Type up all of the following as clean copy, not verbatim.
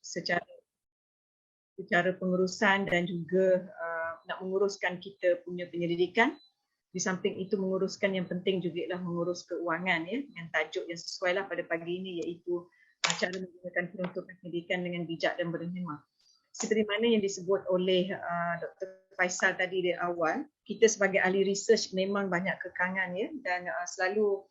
secara pengurusan dan juga nak menguruskan kita punya penyelidikan. Di samping itu menguruskan yang penting juga ialah mengurus keuangan ya, dengan tajuk yang sesuai lah pada pagi ini, iaitu cara menggunakan peruntukan pendidikan dengan bijak dan berhikmah. Seperti mana yang disebut oleh Dr. Faisal tadi di awal, kita sebagai ahli research memang banyak kekangan ya, dan selalu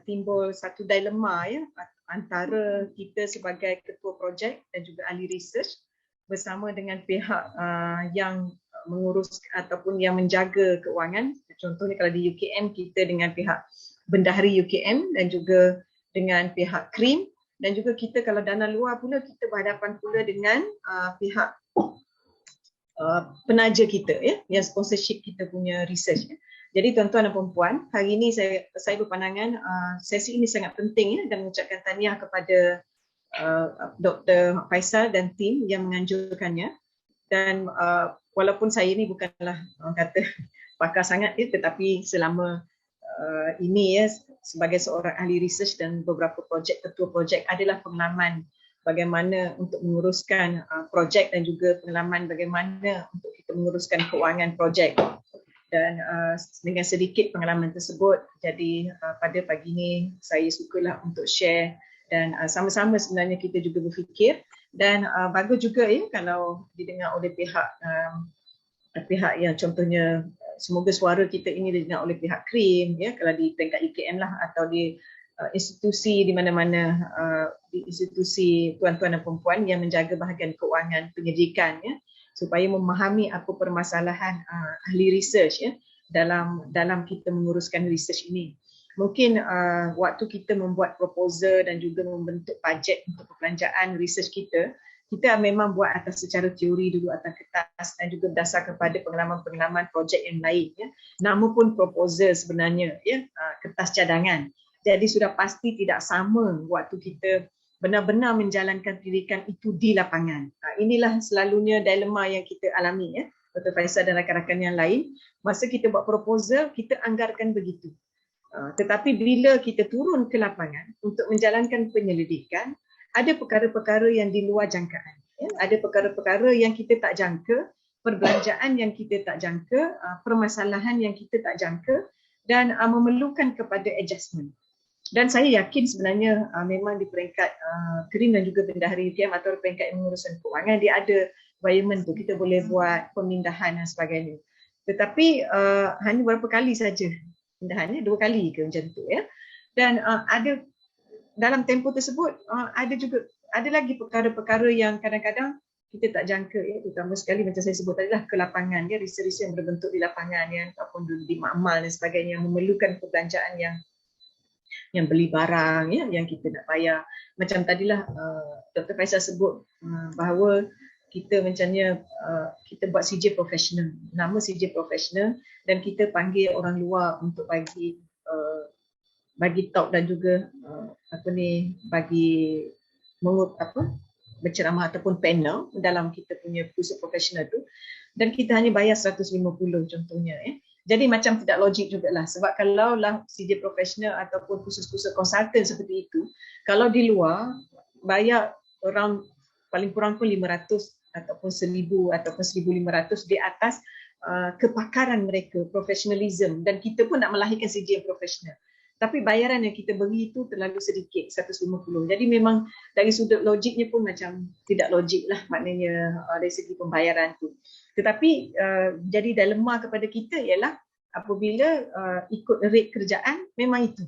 timbul satu dilema ya, antara kita sebagai ketua projek dan juga ahli research bersama dengan pihak yang mengurus ataupun yang menjaga keuangan. Contohnya kalau di UKM, kita dengan pihak bendahari UKM dan juga dengan pihak KRIM, dan juga kita kalau dana luar pula kita berhadapan pula dengan pihak penaja kita ya, yang sponsorship kita punya research ya. Jadi tuan-tuan dan puan-puan, hari ini saya berpandangan sesi ini sangat penting ya, dan mengucapkan tahniah kepada Dr. Faisal dan tim yang menganjurkannya. Dan walaupun saya ni bukanlah orang kata pakar sangat ya, tetapi selama ini ya, sebagai seorang ahli research dan beberapa ketua projek adalah pengalaman bagaimana untuk menguruskan projek dan juga pengalaman bagaimana untuk kita menguruskan keuangan projek. Dan dengan sedikit pengalaman tersebut, jadi pada pagi ini saya sukalah untuk share dan sama-sama sebenarnya kita juga berfikir. Dan bagus juga ya kalau didengar oleh pihak yang contohnya semoga suara kita ini didengar oleh pihak KRIM ya, kalau di peringkat UKM lah, atau di institusi di mana-mana, di institusi tuan-tuan dan perempuan yang menjaga bahagian keuangan pendidikan ya, supaya memahami apa permasalahan ahli research ya dalam kita menguruskan research ini. Mungkin waktu kita membuat proposal dan juga membentuk bajet untuk perbelanjaan research kita memang buat atas secara teori dulu atas kertas dan juga berdasar kepada pengalaman-pengalaman projek yang lain ya. Nama pun proposal sebenarnya ya, kertas cadangan. Jadi sudah pasti tidak sama waktu kita benar-benar menjalankan pendidikan itu di lapangan. Inilah selalunya dilema yang kita alami ya, Dr. Faisal dan rakan-rakan yang lain. Masa kita buat proposal, kita anggarkan begitu. Tetapi bila kita turun ke lapangan untuk menjalankan penyelidikan, ada perkara-perkara yang di luar jangkaan. Ya? Ada perkara-perkara yang kita tak jangka, perbelanjaan yang kita tak jangka, permasalahan yang kita tak jangka, dan memerlukan kepada adjustment. Dan saya yakin sebenarnya memang di peringkat KRIM dan juga bendahari UKM atau peringkat pengurusan keuangan, dia ada environment tu, kita boleh buat pemindahan dan sebagainya. Tetapi hanya beberapa kali saja pindahannya, 2 kali ke macam tu ya. Dan ada dalam tempoh tersebut ada lagi perkara-perkara yang kadang-kadang kita tak jangka ya, terutama sekali macam saya sebut tadi lah, ke lapangan ya, research yang berbentuk di lapangan ya, ataupun di makmal dan sebagainya, yang memerlukan perbelanjaan yang beli barang ya, yang kita nak bayar. Macam tadilah Dr. Faisal sebut bahawa kita macamnya kita buat CJ professional, nama CJ professional, dan kita panggil orang luar untuk bagi talk dan juga bagi berceramah ataupun panel dalam kita punya kursus profesional tu, dan kita hanya bayar 150 contohnya ya. Jadi macam tidak logik jugalah, sebab kalau lah CJ profesional ataupun kursus-kursus konsultan seperti itu, kalau di luar bayar around paling kurang pun 500 ataupun 1000 ataupun 1500 di atas kepakaran mereka, profesionalism, dan kita pun nak melahirkan CJ yang profesional. Tapi bayaran yang kita beri itu terlalu sedikit, 150. Jadi memang dari sudut logiknya pun macam tidak logik lah, maknanya dari segi pembayaran tu. Tetapi jadi dilema kepada kita ialah apabila ikut rate kerjaan, memang itu.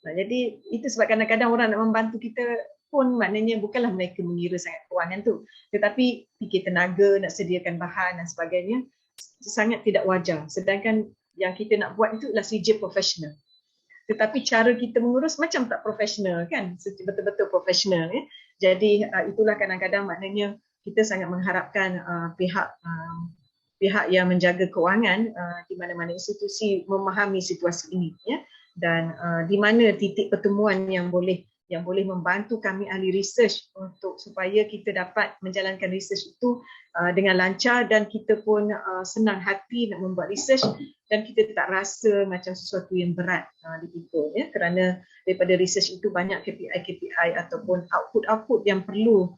Jadi itu sebab kadang-kadang orang nak membantu kita pun maknanya bukanlah mereka mengira sangat kewangan tu, tetapi fikir tenaga, nak sediakan bahan dan sebagainya sangat tidak wajar. Sedangkan yang kita nak buat itu adalah CJ profesional. Tetapi cara kita mengurus macam tak profesional kan, betul-betul profesional ya. Jadi itulah kadang-kadang maknanya kita sangat mengharapkan pihak yang menjaga keuangan di mana-mana institusi memahami situasi ini ya, dan di mana titik pertemuan yang boleh membantu kami ahli research untuk supaya kita dapat menjalankan research itu dengan lancar, dan kita pun senang hati nak membuat research, dan kita tak rasa macam sesuatu yang berat di kita, ya, kerana daripada research itu banyak KPI ataupun output yang perlu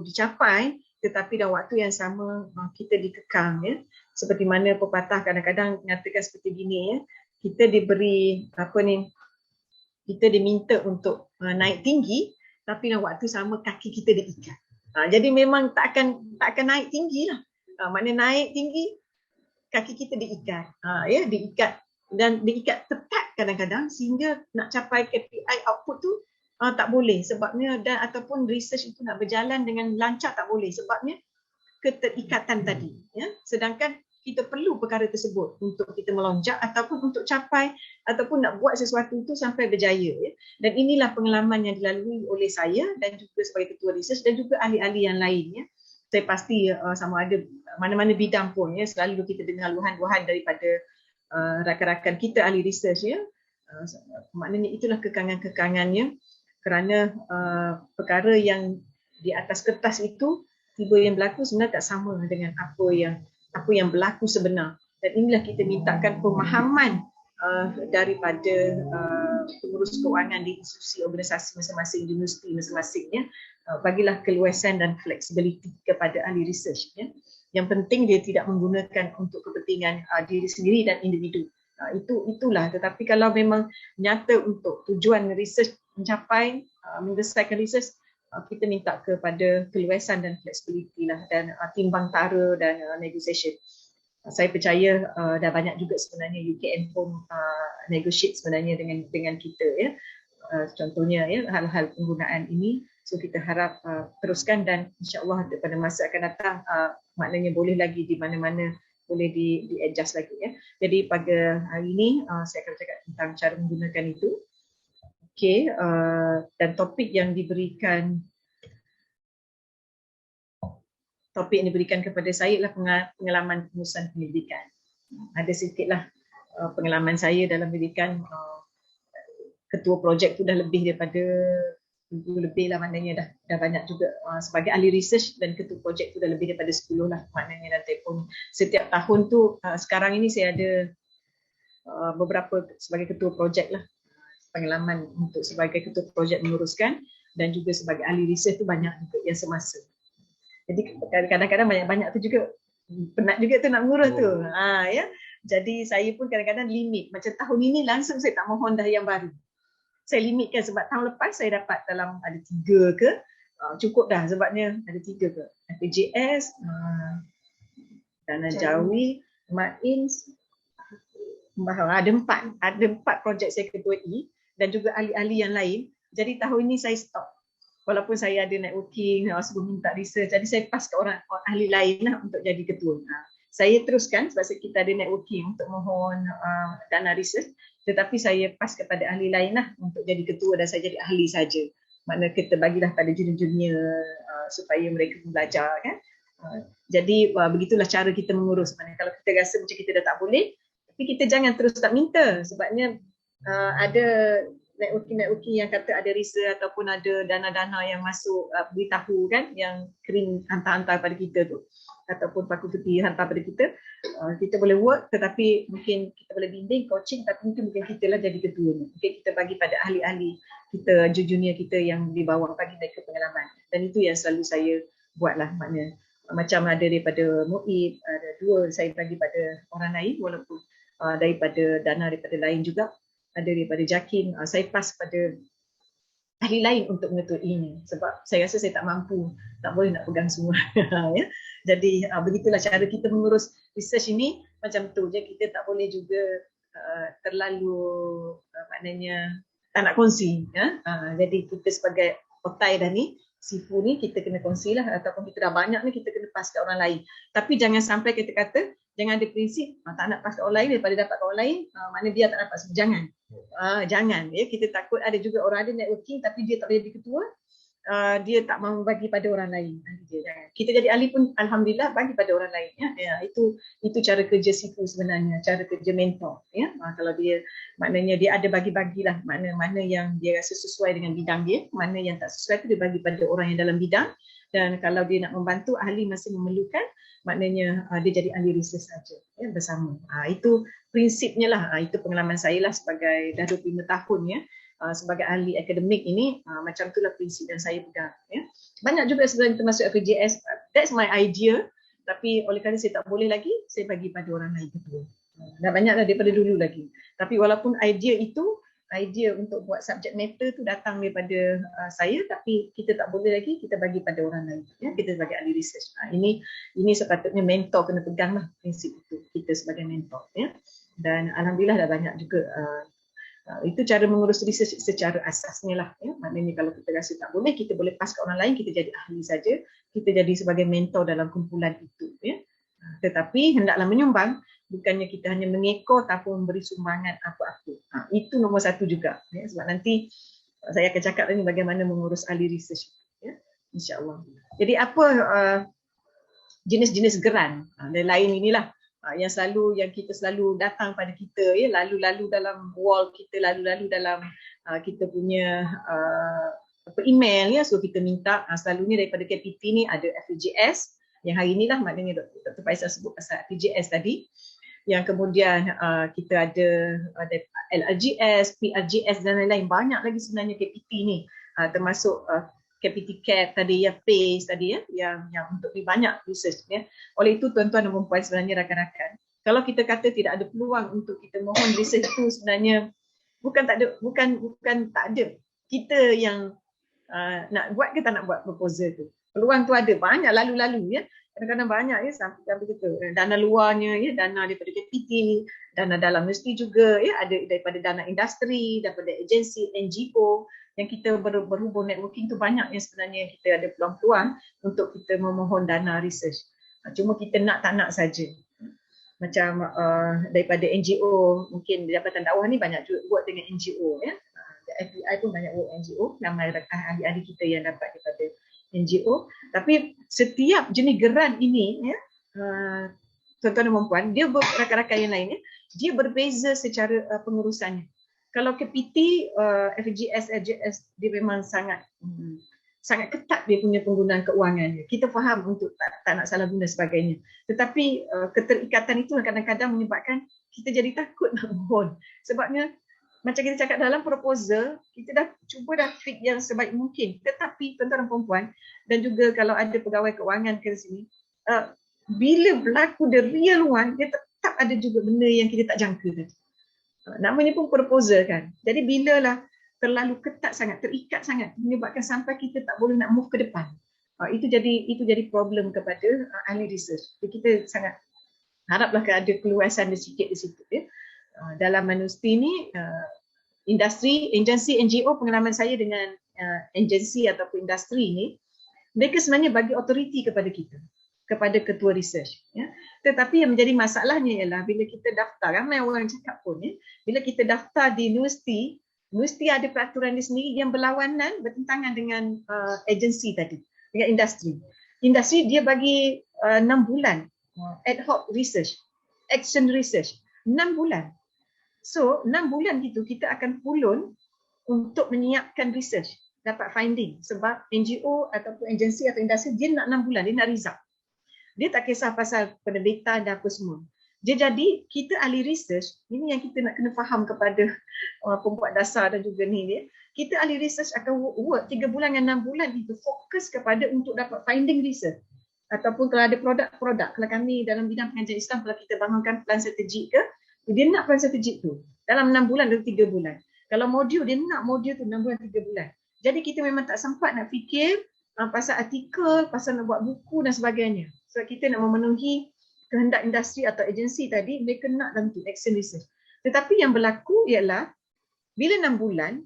dicapai, tetapi dalam waktu yang sama kita dikekang, ya. Seperti mana pepatah kadang-kadang nyatakan seperti gini, ya, kita diberi kita diminta untuk naik tinggi, tapi dalam waktu sama kaki kita diikat. Jadi memang tak akan naik tinggi lah. Maknanya naik tinggi, kaki kita diikat, ya, diikat tetap kadang-kadang, sehingga nak capai KPI output tu tak boleh, sebabnya, dan ataupun research itu nak berjalan dengan lancar tak boleh, sebabnya keterikatan tadi, ya. Sedangkan kita perlu perkara tersebut untuk kita melonjak ataupun untuk capai ataupun nak buat sesuatu itu sampai berjaya, ya. Dan inilah pengalaman yang dilalui oleh saya dan juga sebagai ketua research dan juga ahli-ahli yang lain, ya. Saya pasti sama ada mana-mana bidang pun, ya, selalu kita dengar luahan-luahan daripada rakan-rakan kita ahli research, ya. Maknanya itulah kekangan-kekangannya, kerana perkara yang di atas kertas itu tiba yang berlaku sebenarnya tak sama dengan apa yang berlaku sebenar. Dan inilah kita mintakan pemahaman daripada pengurus keuangan di institusi organisasi masing-masing, di universiti masing-masing, ya. Bagilah keluasan dan fleksibiliti kepada ahli research, ya. Yang penting dia tidak menggunakan untuk kepentingan diri sendiri dan individu. Itulah. Tetapi kalau memang nyata untuk tujuan research mencapai menyelesaikan research, kita minta kepada keluasan dan fleksibiliti lah, dan timbang tara dan negotiation. Saya percaya dah banyak juga sebenarnya UKM pun negotiate sebenarnya dengan kita, ya. Contohnya, ya, hal-hal penggunaan ini. So kita harap teruskan, dan insya-Allah pada masa akan datang maknanya boleh lagi di mana-mana boleh di-adjust lagi, ya. Jadi pada hari ini saya akan cakap tentang cara menggunakan itu. Okey, dan topik yang diberikan kepada saya ialah pengalaman pengurusan pendidikan. Ada sedikitlah pengalaman saya dalam pendidikan. Ketua projek tu dah lebih daripada lebih lah, maknanya dah banyak juga sebagai ahli research, dan ketua projek tu dah lebih daripada 10 lah, maknanya nanti pun setiap tahun tu. Sekarang ini saya ada beberapa sebagai ketua projek lah, pengalaman untuk sebagai ketua projek menguruskan, dan juga sebagai ahli research tu banyak juga yang semasa. Jadi kadang-kadang banyak-banyak tu juga penat juga tu nak mengurus tu. Ya. Jadi saya pun kadang-kadang limit. Macam tahun ini langsung saya tak mohon dah yang baru. Saya limitkan sebab tahun lepas saya dapat dalam ada 3 ke, cukup dah sebabnya ada 3 ke. PJS, Dana Jawi, Mains, ada 4 projek saya ketuai dan juga ahli-ahli yang lain. Jadi tahun ini saya stop. Walaupun saya ada networking, sebelum minta research, jadi saya pass ke orang ahli lain lah untuk jadi ketua. Saya teruskan sebab kita ada networking untuk mohon dana research, tetapi saya pass kepada ahli lain lah untuk jadi ketua, dan saya jadi ahli saja. Maknanya kita bagilah pada junior-junior supaya mereka belajar, kan. Jadi begitulah cara kita mengurus. Maknanya kalau kita rasa macam kita dah tak boleh, tapi kita jangan terus tak minta, sebabnya ada networking yang kata ada research ataupun ada dana-dana yang masuk, beritahu, kan, yang kering hantar-hantar pada kita tu, ataupun fakulti hantar pada kita. Kita boleh work, tetapi mungkin kita boleh bimbing, coaching, tapi mungkin kita lah jadi ketua. Mungkin kita bagi pada ahli-ahli kita, junior kita yang di bawah, bagi mereka pengalaman. Dan itu yang selalu saya buatlah, maknanya macam ada daripada Mu'ib, ada 2 saya bagi pada orang lain, walaupun daripada dana daripada lain juga, ada daripada Jakin, saya pass pada ahli lain untuk mengetuainya, sebab saya rasa saya tak mampu, tak boleh nak pegang semua. Ya. Jadi begitulah cara kita mengurus research ini, macam tu je. Kita tak boleh juga terlalu maknanya tak nak kongsi, ya. Jadi kita sebagai otai dah ni, sifu ni, kita kena kongsi lah, ataupun kita dah banyak ni kita kena pass ke orang lain. Tapi jangan sampai kita kata, jangan ada prinsip tak nak pass ke orang lain daripada dapat ke orang lain, mana dia tak dapat. Jangan. Jangan, ya. Kita takut ada juga orang ada networking tapi dia tak boleh jadi ketua, dia tak mahu bagi pada orang lain. Kita jadi ahli pun alhamdulillah bagi pada orang lain. Itu cara kerja situ sebenarnya, cara kerja mentor. Kalau dia maknanya dia ada bagi-bagilah mana yang dia rasa sesuai dengan bidang dia, mana yang tak sesuai tu dia bagi pada orang yang dalam bidang. Dan kalau dia nak membantu ahli masih memerlukan, maknanya dia jadi ahli research saja bersama. Itu prinsipnya lah. Itu pengalaman saya lah sebagai dah 25 tahun sebagai ahli akademik ini, macam itulah prinsip yang saya pegang. Banyak juga sebenarnya termasuk FJS, that's my idea, tapi oleh kerana saya tak boleh lagi, saya bagi pada orang lain kedua. Dah banyak dah daripada dulu lagi. Tapi walaupun idea untuk buat subject matter tu datang daripada saya, tapi kita tak boleh lagi, kita bagi pada orang lain. Kita sebagai ahli research. Ini sepatutnya mentor kena pegang lah prinsip itu, kita sebagai mentor. Dan alhamdulillah dah banyak juga. Itu cara mengurus research secara asasnya lah. Maknanya kalau kita rasa tak boleh, kita boleh pass ke orang lain, kita jadi ahli saja, kita jadi sebagai mentor dalam kumpulan itu. Tetapi hendaklah menyumbang, bukannya kita hanya mengekor ataupun memberi sumbangan apa-apa. Itu nombor satu juga. Sebab nanti saya akan cakap ni bagaimana mengurus ahli research. InsyaAllah. Jadi apa jenis-jenis geran dan lain inilah yang kita selalu datang pada kita, lalu-lalu dalam wall kita, lalu-lalu dalam kita punya email, so kita minta selalunya daripada KPT ni ada FJS yang hari inilah, maknanya Dr. Faisal sebut pasal FJS tadi, yang kemudian kita ada LRGS, PRGS dan lain-lain. Banyak lagi sebenarnya KPT ni, termasuk KPT CAP tadi, PACE tadi, yang untuk lebih banyak research. Oleh itu tuan-tuan dan puan-puan, sebenarnya rakan-rakan, kalau kita kata tidak ada peluang untuk kita mohon research itu, sebenarnya bukan tak ada. Kita yang nak buat ke tak nak buat proposal tu. Peluang tu ada, banyak lalu-lalu. Kadang-kadang banyak sampai begitu. Dana luarnya, dana daripada KPT, dana dalam universiti juga, ada daripada dana industri, daripada agensi, NGO. Yang kita berhubung networking tu banyak yang sebenarnya kita ada peluang-peluang untuk kita memohon dana research. Cuma kita nak tak nak saja. Macam daripada NGO, mungkin Jabatan Dakwah ni banyak juga buat dengan NGO. FBI pun banyak buat NGO, ramai ahli-ahli kita yang dapat daripada NGO. Tapi setiap jenis geran ini, tuan-tuan dan puan-puan, dia rakan-rakan yang lain, dia berbeza secara pengurusannya. Kalau KPT, FGS, RJS, dia memang sangat ketat dia punya penggunaan keuangannya. Kita faham untuk tak nak salah guna sebagainya. Tetapi keterikatan itu kadang-kadang menyebabkan kita jadi takut nak mohon. Sebabnya macam kita cakap dalam proposal, kita dah cuba fit yang sebaik mungkin. Tetapi tuan-tuan dan puan-puan, dan juga kalau ada pegawai keuangan ke sini, bila berlaku the real one, dia tetap ada juga benda yang kita tak jangka tadi. Namanya pun proposal kan. Jadi bilalah terlalu ketat sangat, terikat sangat, menyebabkan sampai kita tak boleh nak move ke depan. Itu jadi problem kepada ahli research. Jadi kita sangat haraplah ada keluasan sedikit di situ. Dalam universiti ni, industri, agensi, NGO, pengalaman saya dengan agensi ataupun industri ni, mereka sebenarnya bagi authority kepada kita, kepada ketua research. Tetapi yang menjadi masalahnya ialah bila kita daftar, ramai orang cakap pun, bila kita daftar di universiti ada peraturan dia sendiri yang berlawanan, bertentangan dengan agensi tadi, dengan industri. Industri dia bagi 6 bulan ad hoc research, action research, 6 bulan. So 6 bulan gitu kita akan pulun untuk menyiapkan research, dapat finding. Sebab NGO ataupun agensi atau industri dia nak 6 bulan, dia nak result. Dia tak kisah pasal penerbitan dan apa semua. Dia jadi kita ahli research, ini yang kita nak kena faham kepada pembuat dasar dan juga ni dia. Kita ahli research akan work 3 bulan dengan 6 bulan itu fokus kepada untuk dapat finding research. Ataupun kalau ada produk-produk, kalau kami dalam bidang pengajian Islam, kalau kita bangunkan plan strategik ke, dia nak plan strategik tu dalam 6 bulan dan 3 bulan. Kalau modul, dia nak modul tu 6 bulan 3 bulan. Jadi kita memang tak sempat nak fikir pasal artikel, pasal nak buat buku dan sebagainya. Sebab kita nak memenuhi kehendak industri atau agensi tadi, mereka nak dalam tu action research. Tetapi yang berlaku ialah bila 6 bulan,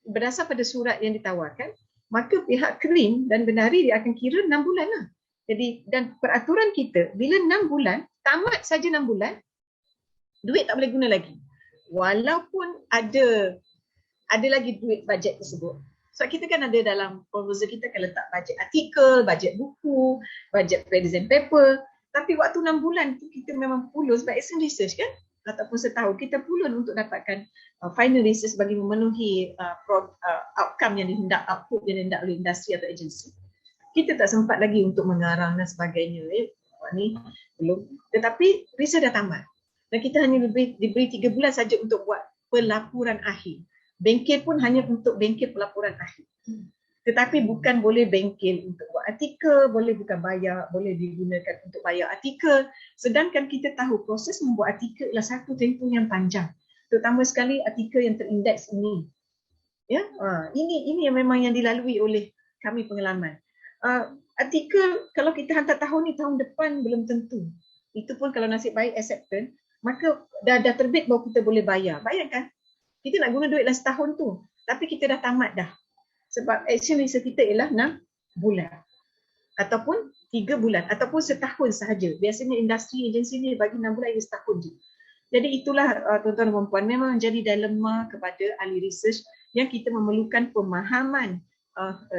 berdasar pada surat yang ditawarkan, maka pihak KRIM dan Benari dia akan kira 6 bulan lah. Jadi dan peraturan kita, bila 6 bulan, tamat saja 6 bulan, duit tak boleh guna lagi. Walaupun ada lagi duit bajet tersebut. Sebab kita kan ada dalam proposal kita kan letak bajet artikel, bajet buku, bajet present paper. Tapi waktu 6 bulan tu kita memang pulun sebab action research kan, ataupun setahun kita pulun untuk dapatkan final research bagi memenuhi outcome yang dihendak, output yang dihendak oleh industri atau agensi. Kita tak sempat lagi untuk mengarang dan sebagainya. Ni belum. Tetapi research dah tamat. Dan kita hanya diberi 3 bulan saja untuk buat pelaporan akhir. Bengkel pun hanya untuk bengkel pelaporan akhir. Tetapi bukan boleh bengkel untuk buat artikel, boleh bukan bayar, boleh digunakan untuk bayar artikel. Sedangkan kita tahu proses membuat artikel adalah satu tempoh yang panjang. Terutama sekali artikel yang terindeks ini. Ya, ini yang memang yang dilalui oleh kami pengalaman. Artikel kalau kita hantar tahun ni, tahun depan belum tentu. Itu pun kalau nasib baik acceptance, maka dah terbit baru kita boleh bayar. Bayangkan, kita nak guna duit dalam setahun tu, tapi kita dah tamat dah. Sebab action research kita ialah 6 bulan. Ataupun 3 bulan, ataupun setahun sahaja. Biasanya industri agensi ni bagi 6 bulan hingga setahun je. Jadi itulah tuan-tuan dan puan, memang jadi dilema kepada ahli research yang kita memerlukan pemahaman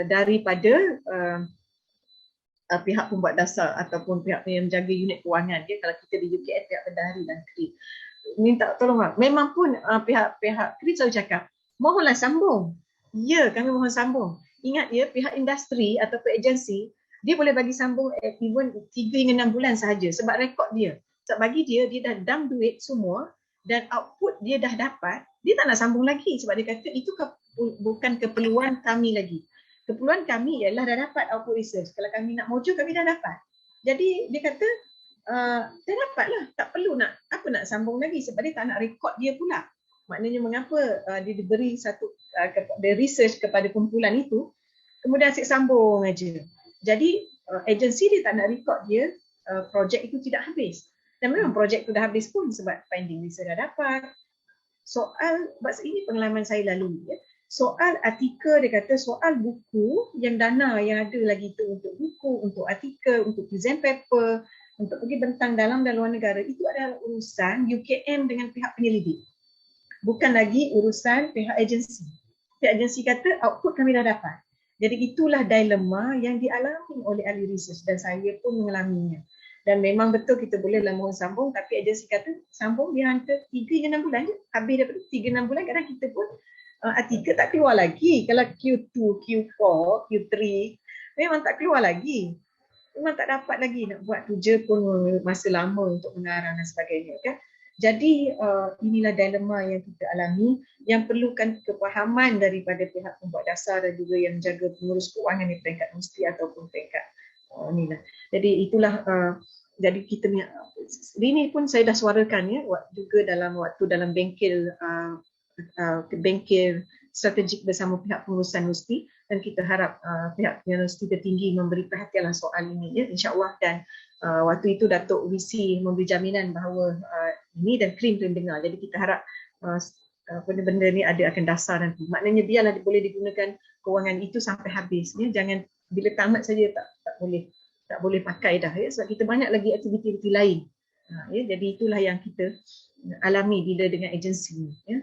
daripada pihak pembuat dasar ataupun pihak yang menjaga unit kewangan. Kalau kita di UKF, pihak bendahari dan KRIT. Minta tolong, memang pun pihak KRIT selalu cakap, mohonlah sambung. Ya, kami mohon sambung. Ingat ya, pihak industri ataupun agensi, dia boleh bagi sambung even 3 hingga 6 bulan sahaja sebab rekod dia. Sebab bagi dia dah dump duit semua dan output dia dah dapat, dia tak nak sambung lagi sebab dia kata itu bukan keperluan kami lagi. Keperluan kami ialah dah dapat output research. Kalau kami nak mojo, kami dah dapat. Jadi dia kata, dah dapatlah, tak perlu nak sambung lagi sebab dia tak nak rekod dia pula. Maknanya mengapa dia diberi satu research kepada kumpulan itu, kemudian asyik sambung aja. Jadi agensi dia tak nak rekod dia, projek itu tidak habis. Dan memang projek itu dah habis pun sebab finding research dah dapat. Soal, ini pengalaman saya lalu ya. Soal artikel, dia kata soal buku yang dana yang ada lagi tu untuk buku, untuk artikel, untuk present paper, untuk pergi bentang dalam dan luar negara, itu adalah urusan UKM dengan pihak penyelidik. Bukan lagi urusan pihak agensi. Pihak agensi kata output kami dah dapat. Jadi itulah dilema yang dialami oleh ahli research dan saya pun mengalaminya. Dan memang betul kita boleh lah mohon sambung, tapi agensi kata sambung dia hantar 3 hingga 6 bulan je. Habis daripada 3-6 bulan kadang kita pun artikel tak keluar lagi. Kalau Q2, Q4, Q3 memang tak keluar lagi. Memang tak dapat lagi nak buat tu je pun masa lama untuk mengarang dan sebagainya kan. Jadi inilah dilema yang kita alami yang perlukan kepahaman daripada pihak pembuat dasar dan juga yang menjaga pengurus kewangan di peringkat universiti ataupun peringkat inilah. Jadi itulah jadi kita ini pun saya dah suarakan ya juga dalam bengkel bengkel strategik bersama pihak pengurusan universiti dan kita harap pihak universiti tertinggi memberi perhatian soal ini ya insya-Allah dan waktu itu Datuk VC memberi jaminan bahawa ini dan krim dengar. Jadi kita harap benda-benda ni ada akan dasar nanti. Maknanya biarlah boleh digunakan kewangan itu sampai habis ya. Jangan bila tamat saja tak boleh pakai dah ya sebab kita banyak lagi aktiviti lain. Ya jadi itulah yang kita alami bila dengan agensi ya.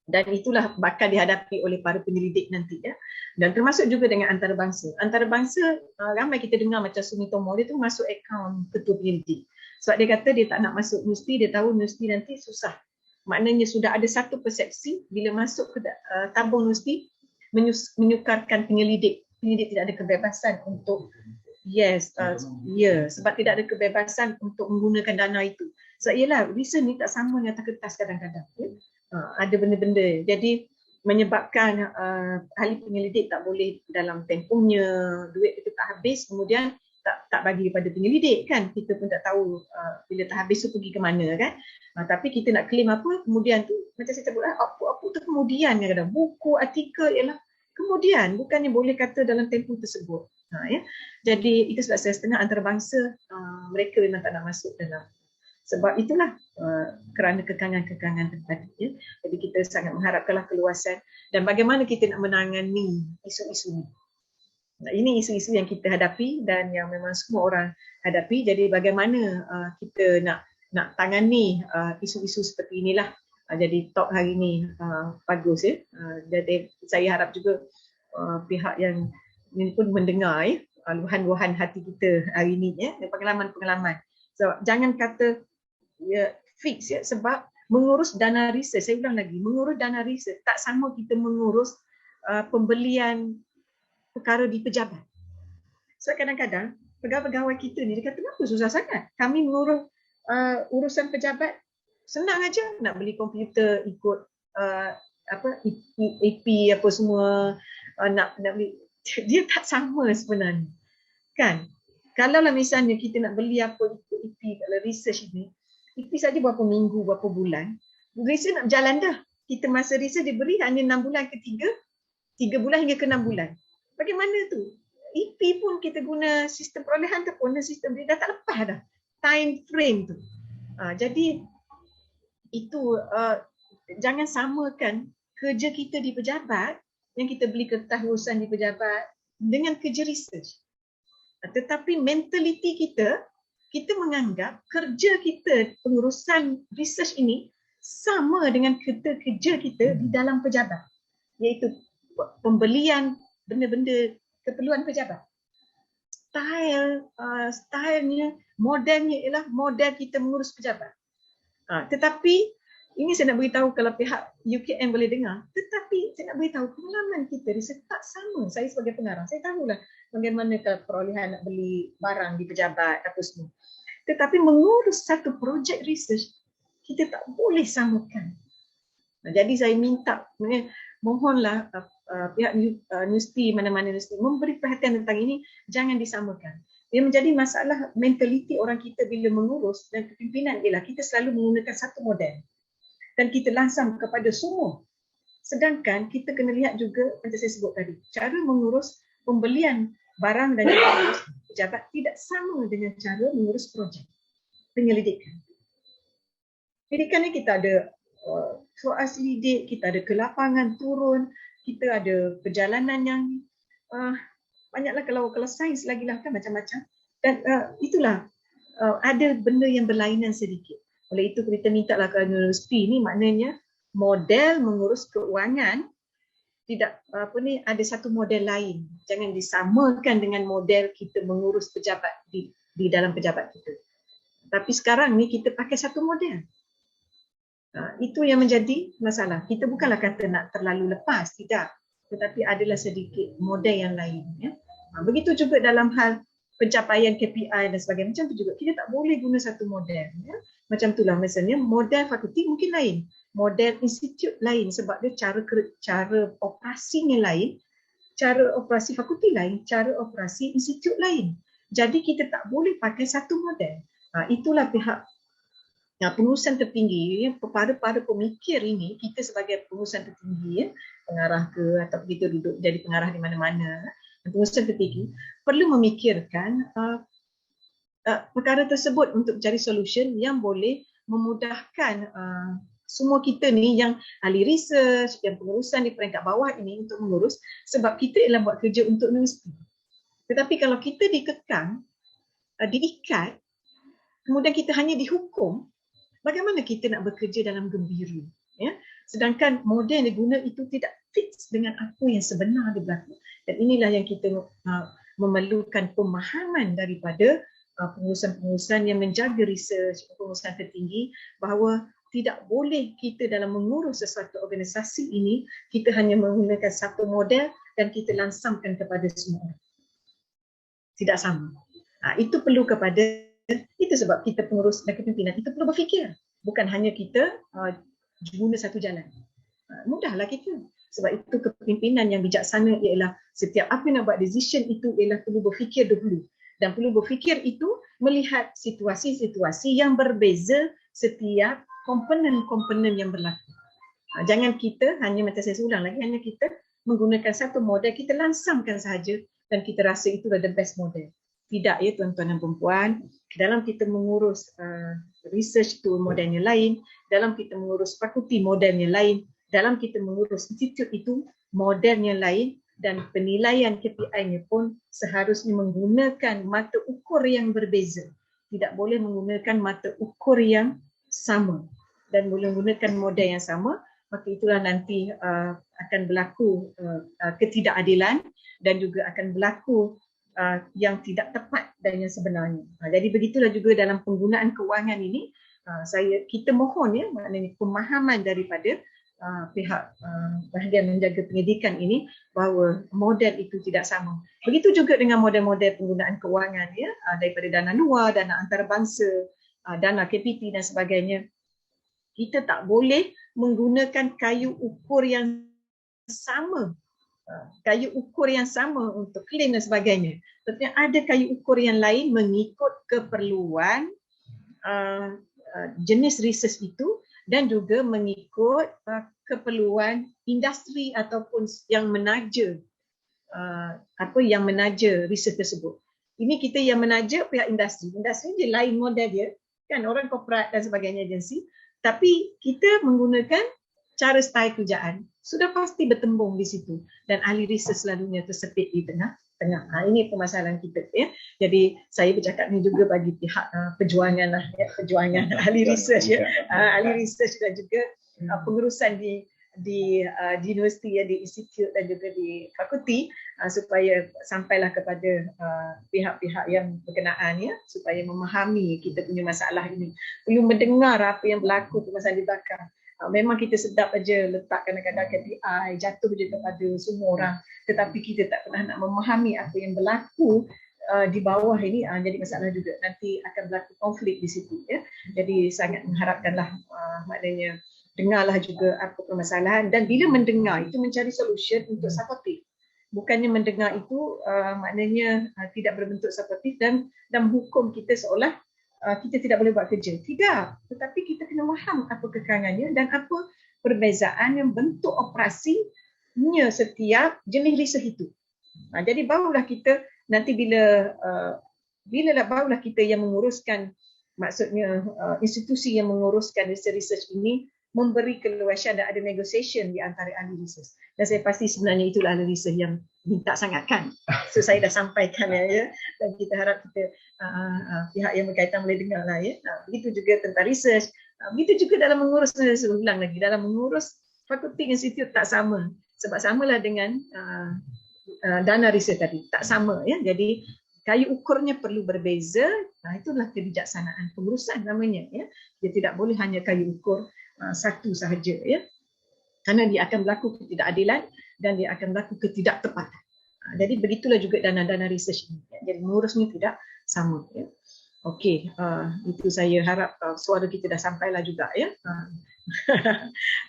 Dan itulah bakal dihadapi oleh para penyelidik nanti ya. Dan termasuk juga dengan antarabangsa. Antarabangsa ramai kita dengar macam Sumitomo dia tu masuk akaun ketua penyelidik. Sebab dia kata dia tak nak masuk universiti, dia tahu universiti nanti susah. Maknanya sudah ada satu persepsi bila masuk ke tabung universiti menyukarkan penyelidik. Penyelidik tidak ada kebebasan untuk sebab tidak ada kebebasan untuk menggunakan dana itu. Sebab ialah reason ni tak sama dengan atas kertas kadang-kadang. Ya? Ada benda-benda. Jadi menyebabkan ahli penyelidik tak boleh dalam tempohnya, duit itu tak habis, kemudian tak bagi kepada penyelidik kan. Kita pun tak tahu bila tak habis tu pergi ke mana kan. Tapi kita nak claim apa, kemudian tu macam saya sebut output tu kemudian kadang-kadang. Buku, artikel ialah kemudian, bukannya boleh kata dalam tempoh tersebut. Ya. Jadi itu sebab saya setengah antarabangsa mereka memang tak nak masuk dalam. Sebab itulah kerana kekangan-kekangan tadi. Ya. Jadi kita sangat mengharapkanlah keluasan dan bagaimana kita nak menangani isu-isu ini. Nah, ini isu-isu yang kita hadapi dan yang memang semua orang hadapi. Jadi bagaimana kita nak tangani isu-isu seperti inilah Jadi talk hari ni bagus ya. Jadi saya harap juga pihak yang ini pun mendengar ya luahan-luahan hati kita hari ni ya, pengalaman-pengalaman. So jangan kata ya fix ya, sebab mengurus dana research, saya ulang lagi, mengurus dana research tak sama kita mengurus pembelian perkara di pejabat. So kadang-kadang pegawai-pegawai kita ni dia kata kenapa susah sangat kami mengurus urusan pejabat, senang aja nak beli komputer ikut AP apa semua, nak beli. Dia tak sama sebenarnya kan. Kalau lah misalnya kita nak beli apa ikut AP, kalau research ni AP saja berapa minggu, berapa bulan, research nak berjalan dah. Kita masa research diberi hanya 6 bulan ke 3 bulan hingga ke 6 bulan. Bagaimana tu? EP pun kita guna sistem perolehan tu pun sistem dia dah tak lepas dah time frame tu. Jadi itu jangan samakan kerja kita di pejabat yang kita beli kertas urusan di pejabat dengan kerja research. Tetapi mentaliti kita menganggap kerja kita pengurusan research ini sama dengan kerja kita di dalam pejabat, iaitu pembelian benda-benda keperluan pejabat. Stylenya, modelnya ialah model kita mengurus pejabat. Tetapi ini saya nak beritahu kalau pihak UKM boleh dengar, tetapi saya nak beritahu pengalaman kita riset tak sama. Saya sebagai pengarah, saya tahulah bagaimana perolehan nak beli barang di pejabat apa semua. Tetapi mengurus satu projek research, kita tak boleh samakan. Jadi saya minta, mohonlah pihak universiti, mana-mana universiti memberi perhatian tentang ini, jangan disamakan. Dia menjadi masalah mentaliti orang kita bila mengurus dan kepimpinan ialah kita selalu menggunakan satu model dan kita langsam kepada semua. Sedangkan kita kena lihat juga macam saya sebut tadi, cara mengurus pembelian barang dan juga mengurus pejabat tidak sama dengan cara mengurus projek penyelidikan. Penyelidikan ni kita ada soal selidik, kita ada ke lapangan turun, kita ada perjalanan yang banyaklah, kalau sains lagi lah kan macam-macam. Dan itulah ada benda yang berlainan sedikit. Oleh itu kita minta lah ke universiti ni, maknanya model mengurus keuangan tidak ada satu model lain. Jangan disamakan dengan model kita mengurus pejabat di dalam pejabat kita. Tapi sekarang ni kita pakai satu model. Itu yang menjadi masalah. Kita bukanlah kata nak terlalu lepas, tidak. Tetapi adalah sedikit model yang lain. Ya. Begitu juga dalam hal pencapaian KPI dan sebagainya. Macam tu juga. Kita tak boleh guna satu model. Ya. Macam itulah misalnya model fakulti mungkin lain. Model institut lain sebab dia cara operasinya lain. Cara operasi fakulti lain. Cara operasi institut lain. Jadi kita tak boleh pakai satu model. Itulah pihak pengurusan tertinggi, para pemikir ini, kita sebagai pengurusan tertinggi, ya, pengarah ke atau kita duduk jadi pengarah di mana-mana, pengurusan tertinggi perlu memikirkan perkara tersebut untuk cari solution yang boleh memudahkan semua kita ni yang ahli research, yang pengurusan di peringkat bawah ini untuk mengurus, sebab kita ialah buat kerja untuk universiti. Tetapi kalau kita dikekang, diikat, kemudian kita hanya dihukum, bagaimana kita nak bekerja dalam gembira? Ya? Sedangkan model yang diguna itu tidak fix dengan apa yang sebenar di belakang. Dan inilah yang kita memerlukan pemahaman daripada pengurusan-pengurusan yang menjaga research, pengurusan tertinggi, bahawa tidak boleh kita dalam mengurus sesuatu organisasi ini, kita hanya menggunakan satu model dan kita langsangkan kepada semua orang. Tidak sama. Itu perlu kepada, itu sebab kita pengurus dan kepimpinan itu perlu berfikir, bukan hanya kita guna satu jalan. Mudahlah kita, sebab itu kepimpinan yang bijaksana ialah setiap apa yang nak buat decision itu ialah perlu berfikir dahulu, dan perlu berfikir itu melihat situasi-situasi yang berbeza setiap komponen-komponen yang berlaku. Jangan kita hanya, macam saya ulang lagi, hanya kita menggunakan satu model, kita langsangkan sahaja dan kita rasa itu adalah the best model. Tidak ya tuan-tuan dan perempuan, dalam kita mengurus research itu modelnya lain, dalam kita mengurus fakulti modelnya lain, dalam kita mengurus institut itu modelnya lain, dan penilaian KPI-nya pun seharusnya menggunakan mata ukur yang berbeza. Tidak boleh menggunakan mata ukur yang sama. dan menggunakan model yang sama, maka itulah nanti akan berlaku ketidakadilan dan juga akan berlaku yang tidak tepat dan yang sebenarnya. Jadi begitulah juga dalam penggunaan kewangan ini, kita mohon ya, maknanya pemahaman daripada pihak bahagian menjaga pendidikan ini bahawa model itu tidak sama. Begitu juga dengan model-model penggunaan kewangan ya, daripada dana luar, dana antarabangsa, dana KPT dan sebagainya. Kita tak boleh menggunakan kayu ukur yang sama, untuk klaim dan sebagainya. Tetapi ada kayu ukur yang lain mengikut keperluan jenis research itu dan juga mengikut keperluan industri ataupun yang menaja research tersebut. Ini kita yang menaja pihak industri. Industri dia lain model dia, kan, orang korporat dan sebagainya, agensi. Tapi kita menggunakan cara style kerjaan sudah pasti bertembung di situ dan ahli research selalunya tersepit di tengah. Ini permasalahan kita ya. Jadi saya bercakap ni juga bagi pihak perjuangan lah ya, perjuangan ahli research ya, ahli research dan juga pengurusan di universiti ya, di institut dan juga di fakulti, supaya sampailah kepada pihak-pihak yang berkenaan ya, supaya memahami kita punya masalah ini, perlu mendengar apa yang berlaku permasalahan di belakang. Memang kita sedap aja letak kadang-kadang KPI jatuh je kepada semua orang, tetapi kita tak pernah nak memahami apa yang berlaku di bawah ini. Jadi masalah juga, nanti akan berlaku konflik di situ ya. Jadi sangat mengharapkanlah maknanya dengarlah juga apa permasalahan, dan bila mendengar itu mencari solution untuk supportive. Bukannya mendengar itu maknanya tidak berbentuk supportive dan menghukum kita seolah kita tidak boleh buat kerja. Tidak, tetapi kita kena faham apa kekurangannya dan apa perbezaan yang bentuk operasinya setiap jenis research itu. Jadi barulah kita nanti barulah kita yang menguruskan, maksudnya institusi yang menguruskan research ini memberi keluasan dan ada negotiation di antara ahli research. Dan saya pasti sebenarnya itulah ahli research yang minta sangat kan. So saya dah sampaikan ya, dan kita harap kita pihak yang berkaitan boleh dengar lah ya. Begitu juga tentang research, begitu juga dalam mengurus, saya ulang lagi, dalam mengurus fakulti institut tak sama. Sebab samalah dengan dana research tadi, tak sama ya. Jadi kayu ukurnya perlu berbeza. Itulah kebijaksanaan pengurusan namanya ya. Dia tidak boleh hanya kayu ukur satu sahaja ya, kerana dia akan berlaku ketidakadilan dan dia akan berlaku ketidaktepatan. Jadi begitulah juga dana-dana research ini ya. Jadi mengurusnya tidak sama ya. Okey, itu saya harap suara kita dah sampailah juga ya.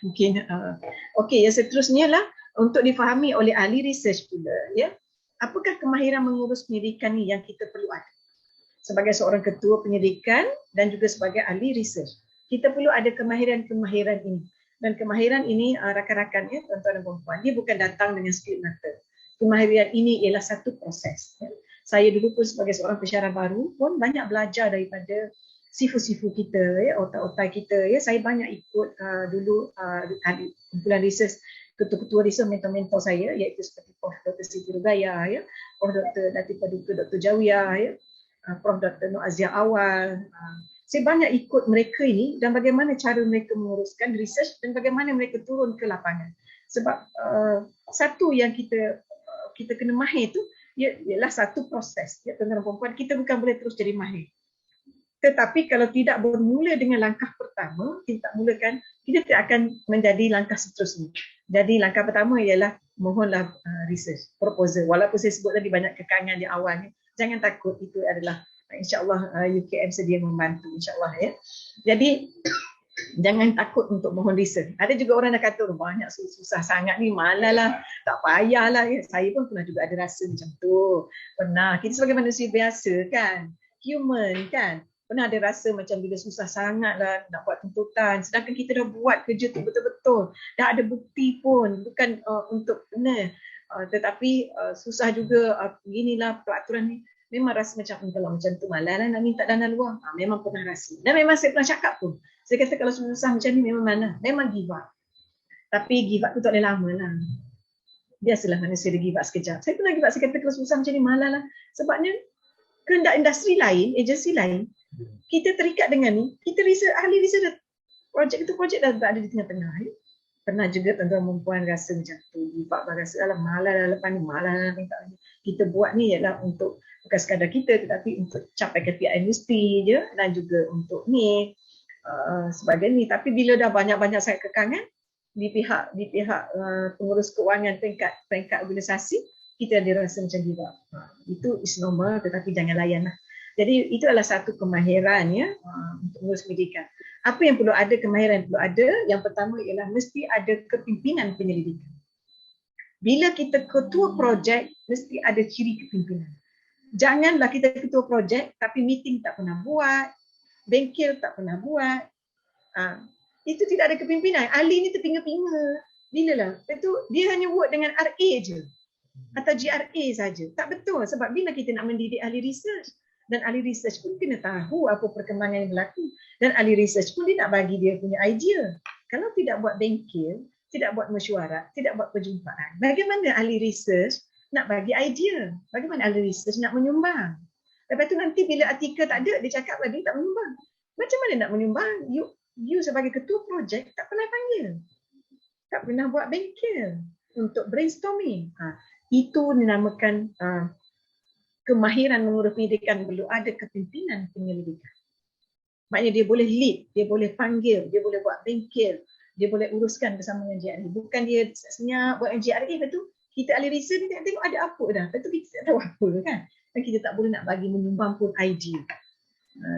Mungkin okey, yang seterusnya lah untuk difahami oleh ahli research pula ya. Apakah kemahiran mengurus pendidikan ni yang kita perlu ada sebagai seorang ketua pendidikan dan juga sebagai ahli research? Kita perlu ada kemahiran-kemahiran ini. Dan kemahiran ini rakan-rakan ya, tuan-tuan dan puan-puan, dia bukan datang dengan skrip mata. Kemahiran ini ialah satu proses. Ya. Saya dulu pun sebagai seorang pensyarah baru pun banyak belajar daripada sifu-sifu kita, ya, otak-otak kita. Ya. Saya banyak ikut dulu kumpulan research, ketua-ketua research, mentor-mentor saya, iaitu seperti Prof. Dr. Siti Rugaya, ya, Prof. Dr. Datuk Paduka Dr. Jawiyah, ya, Prof. Dr. Nur Azia Awal. Saya banyak ikut mereka ini dan bagaimana cara mereka menguruskan research dan bagaimana mereka turun ke lapangan. Sebab satu yang kita kena mahir itu ialah satu proses. Ya, tuan-tuan dan puan-puan, kita bukan boleh terus jadi mahir. Tetapi kalau tidak bermula dengan langkah pertama, kita tak mulakan, kita tidak akan menjadi langkah seterusnya. Jadi langkah pertama ialah mohonlah research proposal. Walaupun saya sebut tadi banyak kekangan di awal ni, jangan takut, itu adalah InsyaAllah UKM sedia membantu, insyaAllah ya. Jadi jangan takut untuk mohon research. Ada juga orang dah kata banyak susah sangat ni, malalah, tak payahlah ya. Saya pun pernah juga ada rasa macam tu. Pernah, kita sebagai manusia biasa kan, human kan, pernah ada rasa macam bila susah sangat lah nak buat tuntutan, sedangkan kita dah buat kerja tu betul-betul, dah ada bukti pun, bukan untuk benar, tetapi susah juga, beginilah peraturan ni. Memang rasa macam kalau macam tu malah nak minta dana luar. Memang pernah rasa. Dan memang saya pernah cakap pun. Saya kata kalau susah macam ni memang mana. Memang give up. Tapi give up tu tak boleh lama lah. Biasalah manusia dia give up sekejap. Saya pernah give up, saya kata kalau susah macam ni malah lah. Sebabnya kehendak industri lain, agensi lain, kita terikat dengan ni, kita ahli research projek itu projek dah tak ada di tengah-tengah. Pernah juga tuan-tuan perempuan rasa macam tu, Pak rasa alah malah dah lepas ni, malah dah kita buat ni ialah untuk bukan sekadar kita tetapi untuk capai KPI industri je dan juga untuk ni sebagai ni. Tapi bila dah banyak-banyak sangat kekangan di pihak pengurus keuangan peringkat organisasi, kita ada rasa macam give up. Itu is normal tetapi jangan layan lah. Jadi itu adalah satu kemahiran ya untuk mengurus pendidikan. Apa yang perlu ada, kemahiran yang perlu ada, yang pertama ialah mesti ada kepimpinan penyelidikan. Bila kita ketua projek, mesti ada ciri kepimpinan. Janganlah kita ketua projek tapi meeting tak pernah buat, bengkel tak pernah buat. Itu tidak ada kepimpinan. Ahli ni terpinga-pinga. Bila lah? Itu dia hanya work dengan RA je atau GRA saja. Tak betul, sebab bila kita nak mendidik ahli research, dan ahli research pun kena tahu apa perkembangan yang berlaku. Dan ahli research pun dia nak bagi dia punya idea. Kalau tidak buat bengkel, tidak buat mesyuarat, tidak buat perjumpaan, bagaimana ahli research nak bagi idea? Bagaimana ahli research nak menyumbang? Lepas tu nanti bila artikel tak ada, dia cakap lah dia tak menyumbang. Macam mana nak menyumbang? You sebagai ketua projek tak pernah panggil. Tak pernah buat bengkel untuk brainstorming. Itu dinamakan kemahiran mengurus pendidikan. Perlu ada kepimpinan penyelidikan. Maknanya dia boleh lead, dia boleh panggil, dia boleh buat bengkel, dia boleh uruskan bersama dengan GRA. Bukan dia senyap buat GRA, lepas tu kita ahli research ni tengok ada apa dah. Lepas tu kita tak tahu apa kan. Dan kita tak boleh nak bagi menyumbang pun idea.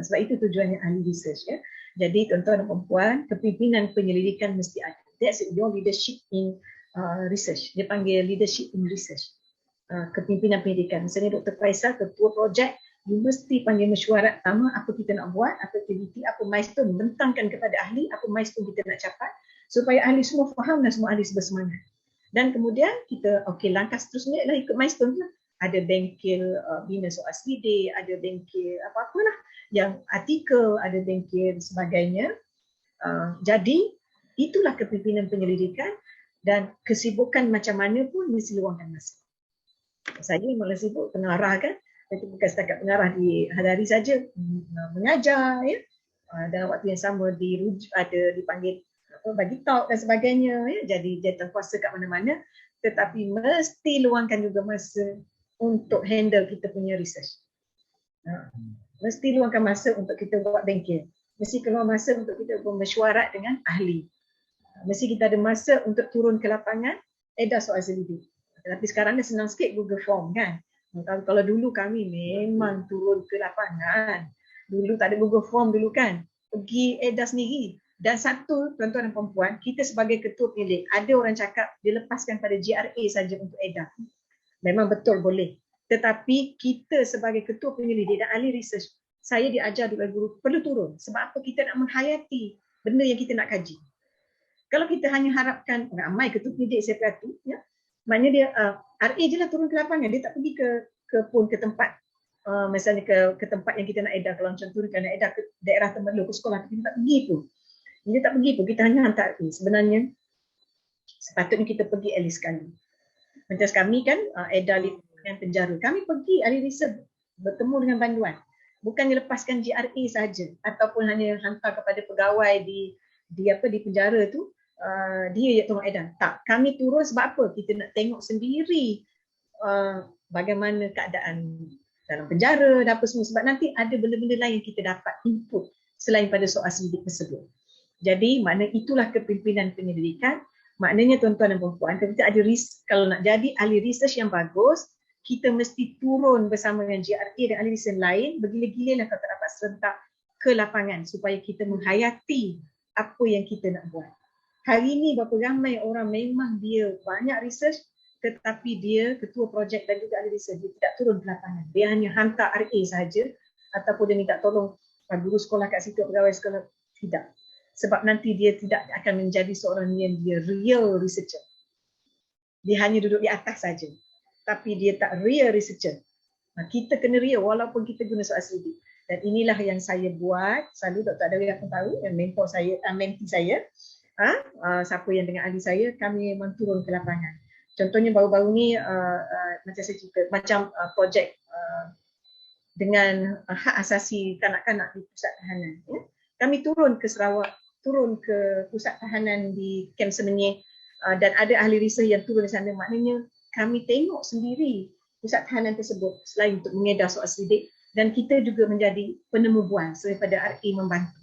Sebab itu tujuannya ahli research ya. Jadi tuan-tuan dan perempuan, kepimpinan penyelidikan mesti ada. That's it, your leadership in research. Dia panggil leadership in research. Kepimpinan pendidikan. Misalnya Dr. Faisal, ketua projek, you mesti panggil mesyuarat pertama, apa kita nak buat, apa aktiviti, apa milestone, bentangkan kepada ahli, apa milestone kita nak capai, supaya ahli semua faham dan semua ahli bersemangat. Dan kemudian kita, langkah seterusnya adalah ikut milestone lah. Ada bengkel bina soal SDD, ada bengkel apa-apalah, yang artikel, ada bengkel sebagainya. Jadi, itulah kepimpinan penyelidikan dan kesibukan macam mana pun mesti luangkan masa. Saya malah sibuk pengarah kan, itu bukan setakat pengarah di hari-hari saja, mengajar ya. Dalam waktu yang sama ada dipanggil bagi talk dan sebagainya ya. Jadi dia terkuasa kat mana-mana, tetapi mesti luangkan juga masa untuk handle kita punya research. Mesti luangkan masa untuk kita buat bengkel. Mesti keluar masa untuk kita bermesyuarat dengan ahli. Mesti kita ada masa untuk turun ke lapangan, edar soal selidik. Tapi sekarang dah senang sikit Google Form kan. Kalau dulu kami memang turun ke lapangan. Dulu tak ada Google Form dulu kan. Pergi edar sendiri. Dan satu, tuan-tuan dan perempuan, kita sebagai ketua penyelidik, ada orang cakap dia lepaskan pada GRA saja untuk edar. Memang betul boleh. Tetapi kita sebagai ketua penyelidik dan ahli research, saya diajar oleh guru perlu turun. Sebab apa? Kita nak menghayati benda yang kita nak kaji. Kalau kita hanya harapkan ramai ketua penyelidik saya perhati, ya, maknanya dia RA je lah turun ke lapangan. Dia tak pergi ke tempat, misalnya ke tempat yang kita nak edar. Kalau macam tu nak edar ke daerah Temerloh, ke sekolah, kita tak pergi pun. Dia tak pergi pun, kita hanya hantar RA. Sebenarnya sepatutnya kita pergi at least sekali. Macam kami kan edar dengan penjara. Kami pergi ahli research bertemu dengan banduan. Bukannya lepaskan GRA saja ataupun hanya hantar kepada pegawai di penjara tu. Dia yang tolong edar. Tak, kami turun sebab apa? Kita nak tengok sendiri bagaimana keadaan dalam penjara dan apa semua. Sebab nanti ada benda-benda lain yang kita dapat input selain pada soal selidik tersebut. Jadi makna itulah kepimpinan penyelidikan. Maknanya tuan-tuan dan perempuan, kita ada kalau nak jadi ahli research yang bagus, kita mesti turun bersama dengan GRA dan ahli research lain, bergila-gila lah kalau tak dapat serentak ke lapangan supaya kita menghayati apa yang kita nak buat. Hari ini berapa ramai orang memang dia banyak research tetapi dia ketua projek dan juga ahli research, dia tidak turun ke lapangan. Dia hanya hantar RA saja ataupun dia minta tolong guru sekolah kat situ, pegawai sekolah. Tidak. Sebab nanti dia tidak akan menjadi seorang yang dia real researcher. Dia hanya duduk di atas saja. Tapi dia tak real researcher. Kita kena real walaupun kita guna soal selidik. Dan inilah yang saya buat. Selalu Dr. Adawi akan tahu, yang mentor saya, mentee saya. Siapa yang dengan ahli saya, kami memang turun ke lapangan. Contohnya baru-baru ni macam saya cerita, macam projek dengan hak asasi kanak-kanak di pusat tahanan. Ya. Kami turun ke Sarawak turun ke pusat tahanan di Kem Semenyih dan ada ahli research yang turun di sana, maknanya kami tengok sendiri pusat tahanan tersebut selain untuk mengedar soal selidik, dan kita juga menjadi penemu bual daripada RA membantu.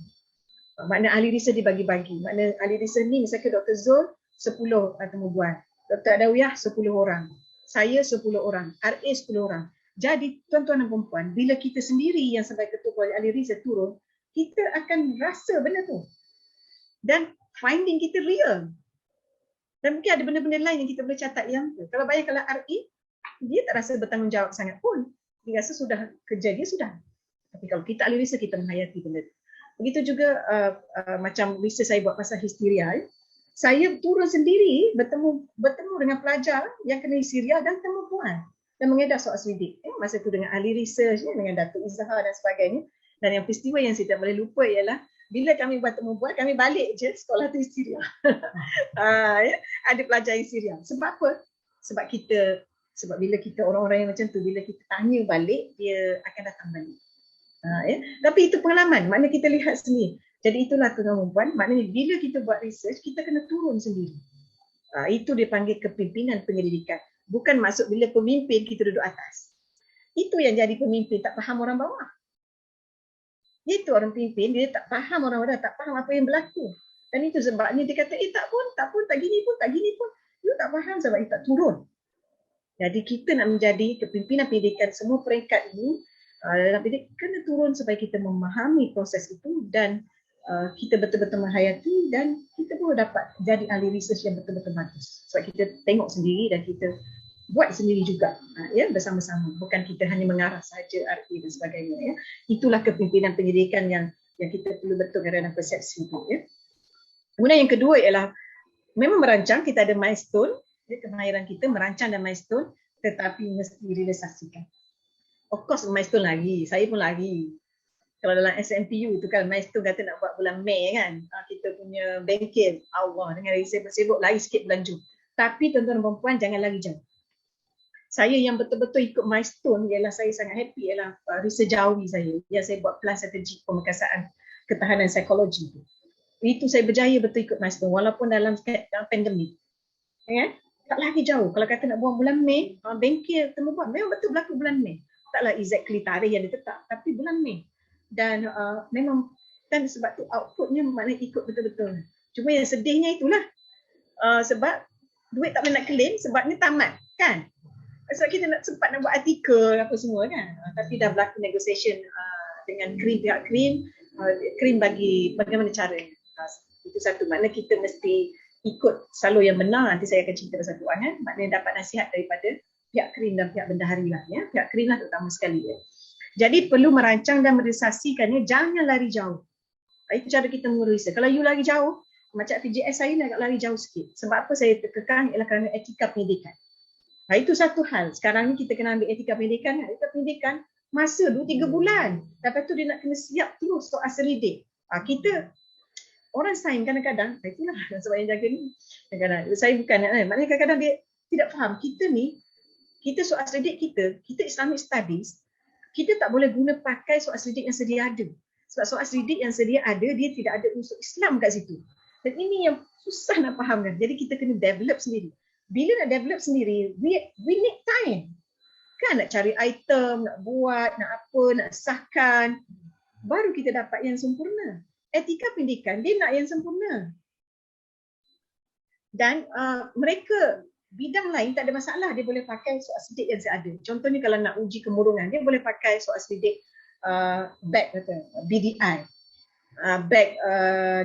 Makna ahli research dibagi-bagi. Makna ahli research ni misalnya Dr. Zul 10 temu bual, Dr. Adawiyah 10 orang, saya 10 orang, RA 10 orang. Jadi tuan-tuan dan puan-puan, bila kita sendiri yang sebagai ketua ahli research turun, kita akan rasa benda tu. Dan finding kita real. Dan mungkin ada benda-benda lain yang kita boleh catat yang kalau bayang kalau RA, dia tak rasa bertanggungjawab sangat pun. Dia rasa sudah kerja dia sudah. Tapi kalau kita ahli research, kita menghayati benda tu. Begitu juga macam research saya buat pasal histeria. Saya turun sendiri bertemu dengan pelajar yang kena histeria dan temu puan dan mengedar soal selidik. Masa tu dengan ahli research, dengan Datuk Izhar dan sebagainya. Dan yang peristiwa yang saya tak boleh lupa ialah bila kami buat temu buat, kami balik je sekolah tu histeria. Ada pelajar histeria. Sebab apa? Sebab bila kita orang-orang yang macam tu, bila kita tanya balik, dia akan datang balik. Tapi itu pengalaman, maknanya kita lihat sendiri. Jadi itulah tuan-tuan puan, maknanya bila kita buat research, kita kena turun sendiri. Itu dipanggil kepimpinan penyelidikan. Bukan maksud bila pemimpin kita duduk atas. Itu yang jadi pemimpin, tak faham orang bawah. Itu orang pemimpin, dia tak faham orang bawah, tak faham apa yang berlaku. Dan itu sebabnya dia kata, tak gini pun. Dia tak faham sebab dia tak turun. Jadi kita nak menjadi kepimpinan pendidikan semua peringkat ini, jadi kena turun supaya kita memahami proses itu dan kita betul-betul menghayati dan kita pun dapat jadi ahli research yang betul-betul bagus. Sebab kita tengok sendiri dan kita buat sendiri juga, bersama-sama. Bukan kita hanya mengarah sahaja RT dan sebagainya. Itulah kepimpinan pendidikan yang kita perlu betul kerana persepsi itu. Kemudian yang kedua ialah memang merancang, kita ada milestone, kemahiran kita merancang dan milestone, tetapi mesti realisasikan. Of course milestone lagi, saya pun lagi. Kalau dalam SMPU tu kan milestone kata nak buat bulan Mei kan, kita punya bengkel, Allah dengan sibuk-sibuk lari sikit bulan Jun. Tapi tuan-tuan dan puan-puan jangan lari jauh. Saya yang betul-betul ikut milestone ialah saya sangat happy ialah research Jawi saya yang saya buat plan strategi pemekasaan ketahanan psikologi tu. Itu saya berjaya betul ikut milestone walaupun dalam pandemik. Tak lagi jauh. Kalau kata nak buat bulan Mei, bengkel temu buat memang betul berlaku bulan Mei. Taklah exactly tarikh yang ditetap, tapi bulan Mei. Dan memang dan sebab tu outputnya maknanya ikut betul-betul. Cuma yang sedihnya itulah sebab duit tak boleh nak claim sebabnya tamat kan. Sebab kita nak sempat nak buat artikel apa semua kan. Tapi dah berlaku negotiation dengan pihak Green bagi bagaimana caranya. Itu satu, makna kita mesti ikut salur yang benar. Nanti saya akan cerita pasal keuangan. Maknanya dapat nasihat daripada pihak Green dan pihak bendahari lah. Pihak Green lah terutama sekali. Jadi perlu merancang dan merealisasikannya, jangan lari jauh. Itu cara kita mengurus. Kalau you lari jauh, macam PJS saya nak lari jauh sikit. Sebab apa saya terkekang ialah kerana etika pendidikan. Itu satu hal. Sekarang ni kita kena ambil etika pendidikan. Etika pendidikan masa 2-3 bulan. Lepas tu dia nak kena siap terus soal selidik. Kita orang sains kadang-kadang, itulah sebab yang jaga ni. Kadang-kadang saya bukan, maknanya kadang-kadang dia tidak faham. Kita soal selidik kita Islamic Studies, kita tak boleh guna pakai soal selidik yang sedia ada. Sebab soal selidik yang sedia ada, dia tidak ada unsur Islam kat situ. Dan ini yang susah nak fahamkan. Jadi kita kena develop sendiri. Bila nak develop sendiri, we need time. Kan nak cari item, nak buat, nak apa, nak sahkan. Baru kita dapat yang sempurna. Etika pendidikan, dia nak yang sempurna. Dan mereka bidang lain tak ada masalah, dia boleh pakai soal selidik yang ada. Contohnya kalau nak uji kemurungan, dia boleh pakai soal selidik BDI,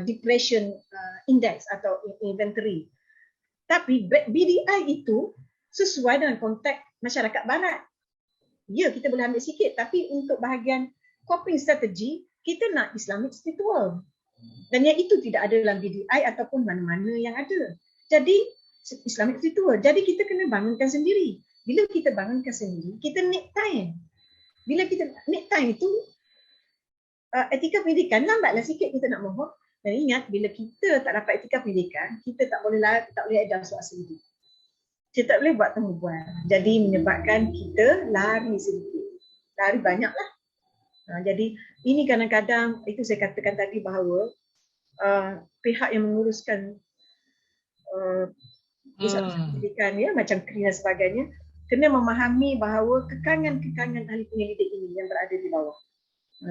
depression index atau inventory. Tapi BDI itu sesuai dengan konteks masyarakat barat. Ya, kita boleh ambil sikit, tapi untuk bahagian coping strategi, kita nak Islamic spiritual. Dan yang itu tidak ada dalam BDI ataupun mana-mana yang ada. Jadi Islamic spiritual. Jadi kita kena bangunkan sendiri. Bila kita bangunkan sendiri, kita need time. Bila kita need time itu, etika pendidikan lambatlah sikit kita nak mohon. Dan ingat, bila kita tak dapat etika pendidikan, kita tak boleh edar soal sendiri. Kita tak boleh buat temu bual. Jadi menyebabkan kita lari sedikit. Lari banyaklah. Jadi ini kadang-kadang, itu saya katakan tadi bahawa pihak yang menguruskan pusat-pusat pendidikan ya, macam KRI dan sebagainya, kena memahami bahawa kekangan-kekangan ahli penyelidik ini yang berada di bawah.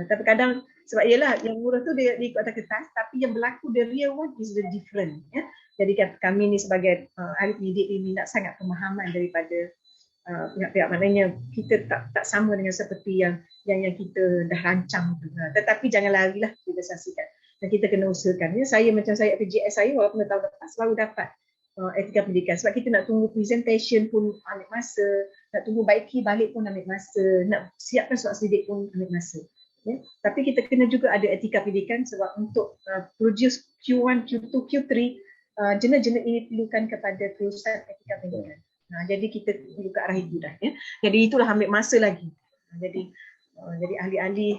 Tapi kadang sebab ialah yang murah tu dia ikut atas kertas, tapi yang berlaku the real one is the different ya. Jadi kami ni sebagai ahli pendidik ini minat sangat pemahaman daripada pihak-pihak, maknanya kita tak sama dengan seperti yang kita dah rancang tu. Tetapi jangan larilah kita saksikan. Dan kita kena usahakan. Ya, saya macam saya PJS saya walaupun tahun lepas baru dapat etika pendidikan. Sebab kita nak tunggu presentation pun ambil masa, nak tunggu baiki balik pun ambil masa, nak siapkan surat selidik pun ambil masa. Ya. Tapi kita kena juga ada etika pendidikan sebab untuk produce Q1, Q2, Q3 jenis-jenis ini perlukan kepada perusahaan etika pendidikan. Jadi kita perlu ke arah itu dah. Ya. Jadi itulah ambil masa lagi. Jadi ahli-ahli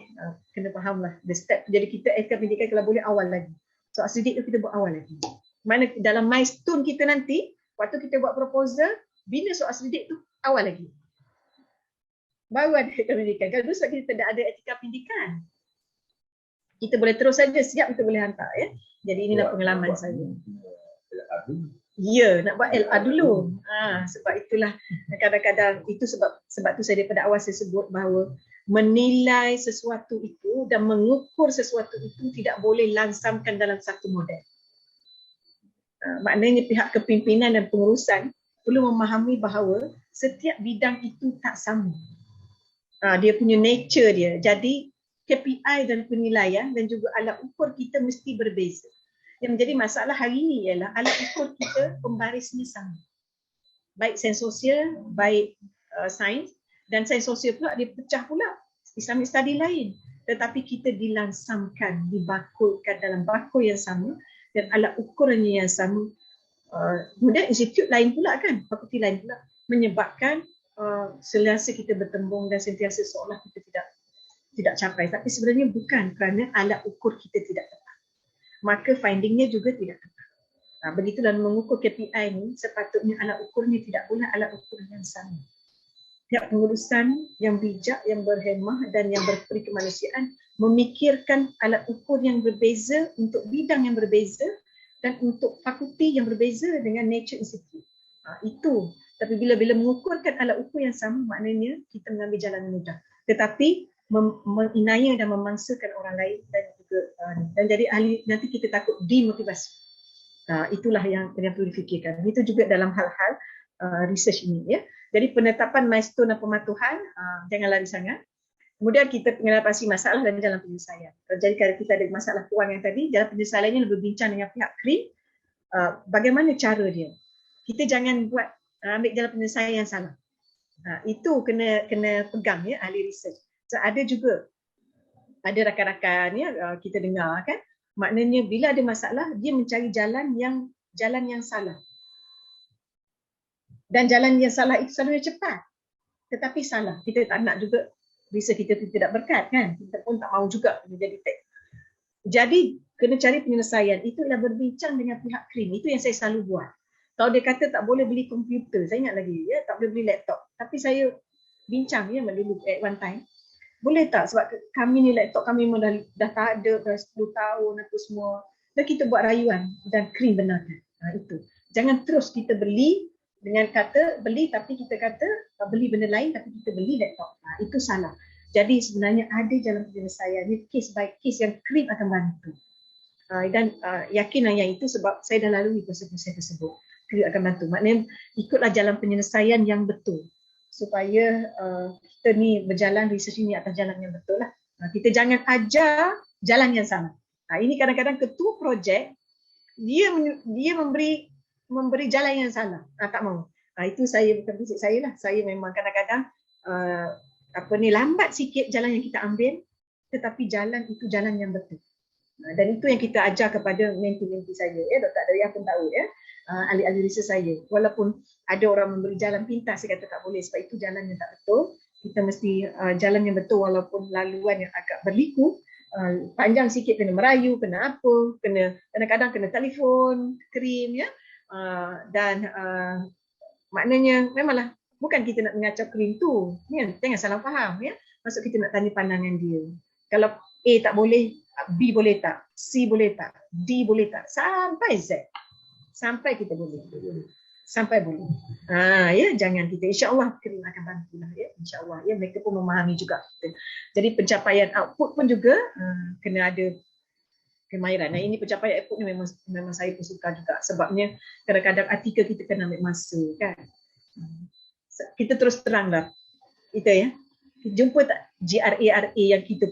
kena fahamlah the step. Jadi kita etika pendidikan kalau boleh awal lagi. Soal sidik tu kita buat awal lagi. Mana dalam milestone kita nanti, waktu kita buat proposal, bina soal sidik tu awal lagi. Baru ada etika pendidikan. Kalau dulu sebab kita tidak ada etika pendidikan, kita boleh terus saja siap kita boleh hantar ya. Jadi inilah pengalaman saya. Ya, nak buat LA dulu. Sebab itulah kadang-kadang itu sebab tu saya daripada awal saya sebut bahawa menilai sesuatu itu dan mengukur sesuatu itu tidak boleh langsamkan dalam satu model. Maknanya pihak kepimpinan dan pengurusan perlu memahami bahawa setiap bidang itu tak sama. Dia punya nature dia. Jadi KPI dan penilaian dan juga alat ukur kita mesti berbeza. Yang menjadi masalah hari ini ialah alat ukur kita pembarisnya sama. Baik sains sosial, baik sains, dan sains sosial pula dia pecah pula Islamic study lain. Tetapi kita dilansamkan, dibakulkan dalam bakul yang sama dan alat ukurannya yang sama. Kemudian institut lain pula kan, fakulti lain pula menyebabkan sentiasa kita bertembung dan sentiasa seolah kita tidak capai. Tapi sebenarnya bukan kerana alat ukur kita tidak tepat. Maka findingnya juga tidak tepat. Begitu dalam mengukur KPI ni, sepatutnya alat ukurnya tidak boleh alat ukur yang sama. Pihak pengurusan yang bijak, yang berhemah dan yang berperi kemanusiaan memikirkan alat ukur yang berbeza untuk bidang yang berbeza dan untuk fakulti yang berbeza dengan nature institute. Itu. Tapi bila mengukurkan alat ukur yang sama, maknanya kita mengambil jalan mudah. Tetapi menginaya dan memangsakan orang lain dan jadi ahli nanti kita takut demotivasi. Itulah yang perlu difikirkan. Itu juga dalam hal-hal research ini ya. Jadi penetapan milestone dan pematuhan jangan lari sangat. Kemudian kita mengatasi masalah dan jalan penyelesaian. Jadi kalau kita ada masalah kewangan tadi, jalan penyelesaiannya lebih bincang dengan pihak KRI. Bagaimana cara dia? Kita jangan buat ambil jalan penyelesaian yang salah. Itu kena pegang ya ahli research. So, ada juga rakan-rakan ya kita dengar kan, maknanya bila ada masalah dia mencari jalan yang salah. Dan jalan yang salah itu selalunya cepat. Tetapi salah. Kita tak nak juga research kita tidak berkat kan. Kita pun tak mahu juga menjadi tek. Jadi kena cari penyelesaian. Itu ialah berbincang dengan pihak KRI. Itu yang saya selalu buat. Kalau dia kata tak boleh beli komputer, saya ingat lagi ya, tak boleh beli laptop. Tapi saya bincang ya dulu at one time. Boleh tak? Sebab kami ni laptop kami memang dah tak ada dah 10 tahun apa semua. Dan kita buat rayuan dan KRI benarkan. Itu. Jangan terus kita beli dengan kata beli tapi kita kata beli benda lain tapi kita beli laptop. Itu salah. Jadi sebenarnya ada jalan penyelesaian. Ini case by case yang KRI akan bantu. Dan yakinlah yang itu sebab saya dah lalui proses-proses tersebut. KRI akan bantu. Maknanya ikutlah jalan penyelesaian yang betul. Supaya kita ni berjalan research ini atas jalan yang betul lah. Kita jangan ajar jalan yang salah. Ini kadang-kadang ketua projek dia memberi jalan yang salah. Tak mau. Itu saya bukan prinsip saya lah. Saya memang kadang-kadang lambat sikit jalan yang kita ambil, tetapi jalan itu jalan yang betul. Dan itu yang kita ajar kepada menti-menti saya. Dr. Daria pun tahu ya. Ahli-ahli research saya. Walaupun ada orang memberi jalan pintas, saya kata tak boleh sebab itu jalan yang tak betul. Kita mesti jalan yang betul walaupun laluan yang agak berliku. Panjang sikit kena merayu, kena apa, kadang-kadang kena telefon, krim ya. Dan maknanya memanglah bukan kita nak mengacau krim tu. Ya, jangan salah faham ya. Maksud kita nak tanya pandangan dia. Kalau A tak boleh, B boleh tak, C boleh tak, D boleh tak, sampai Z. Sampai kita boleh. Sampai boleh. Ya, jangan kita, insya-Allah kita akan bantulah ya, insya-Allah ya, mereka pun memahami juga kita. Jadi pencapaian output pun juga kena ada kemahiran. Nah, ini pencapaian output ni memang saya pun suka juga, sebabnya kadang-kadang artikel kita kena ambil masa kan. Kita terus teranglah kita ya. Jumpa tak GRA yang kita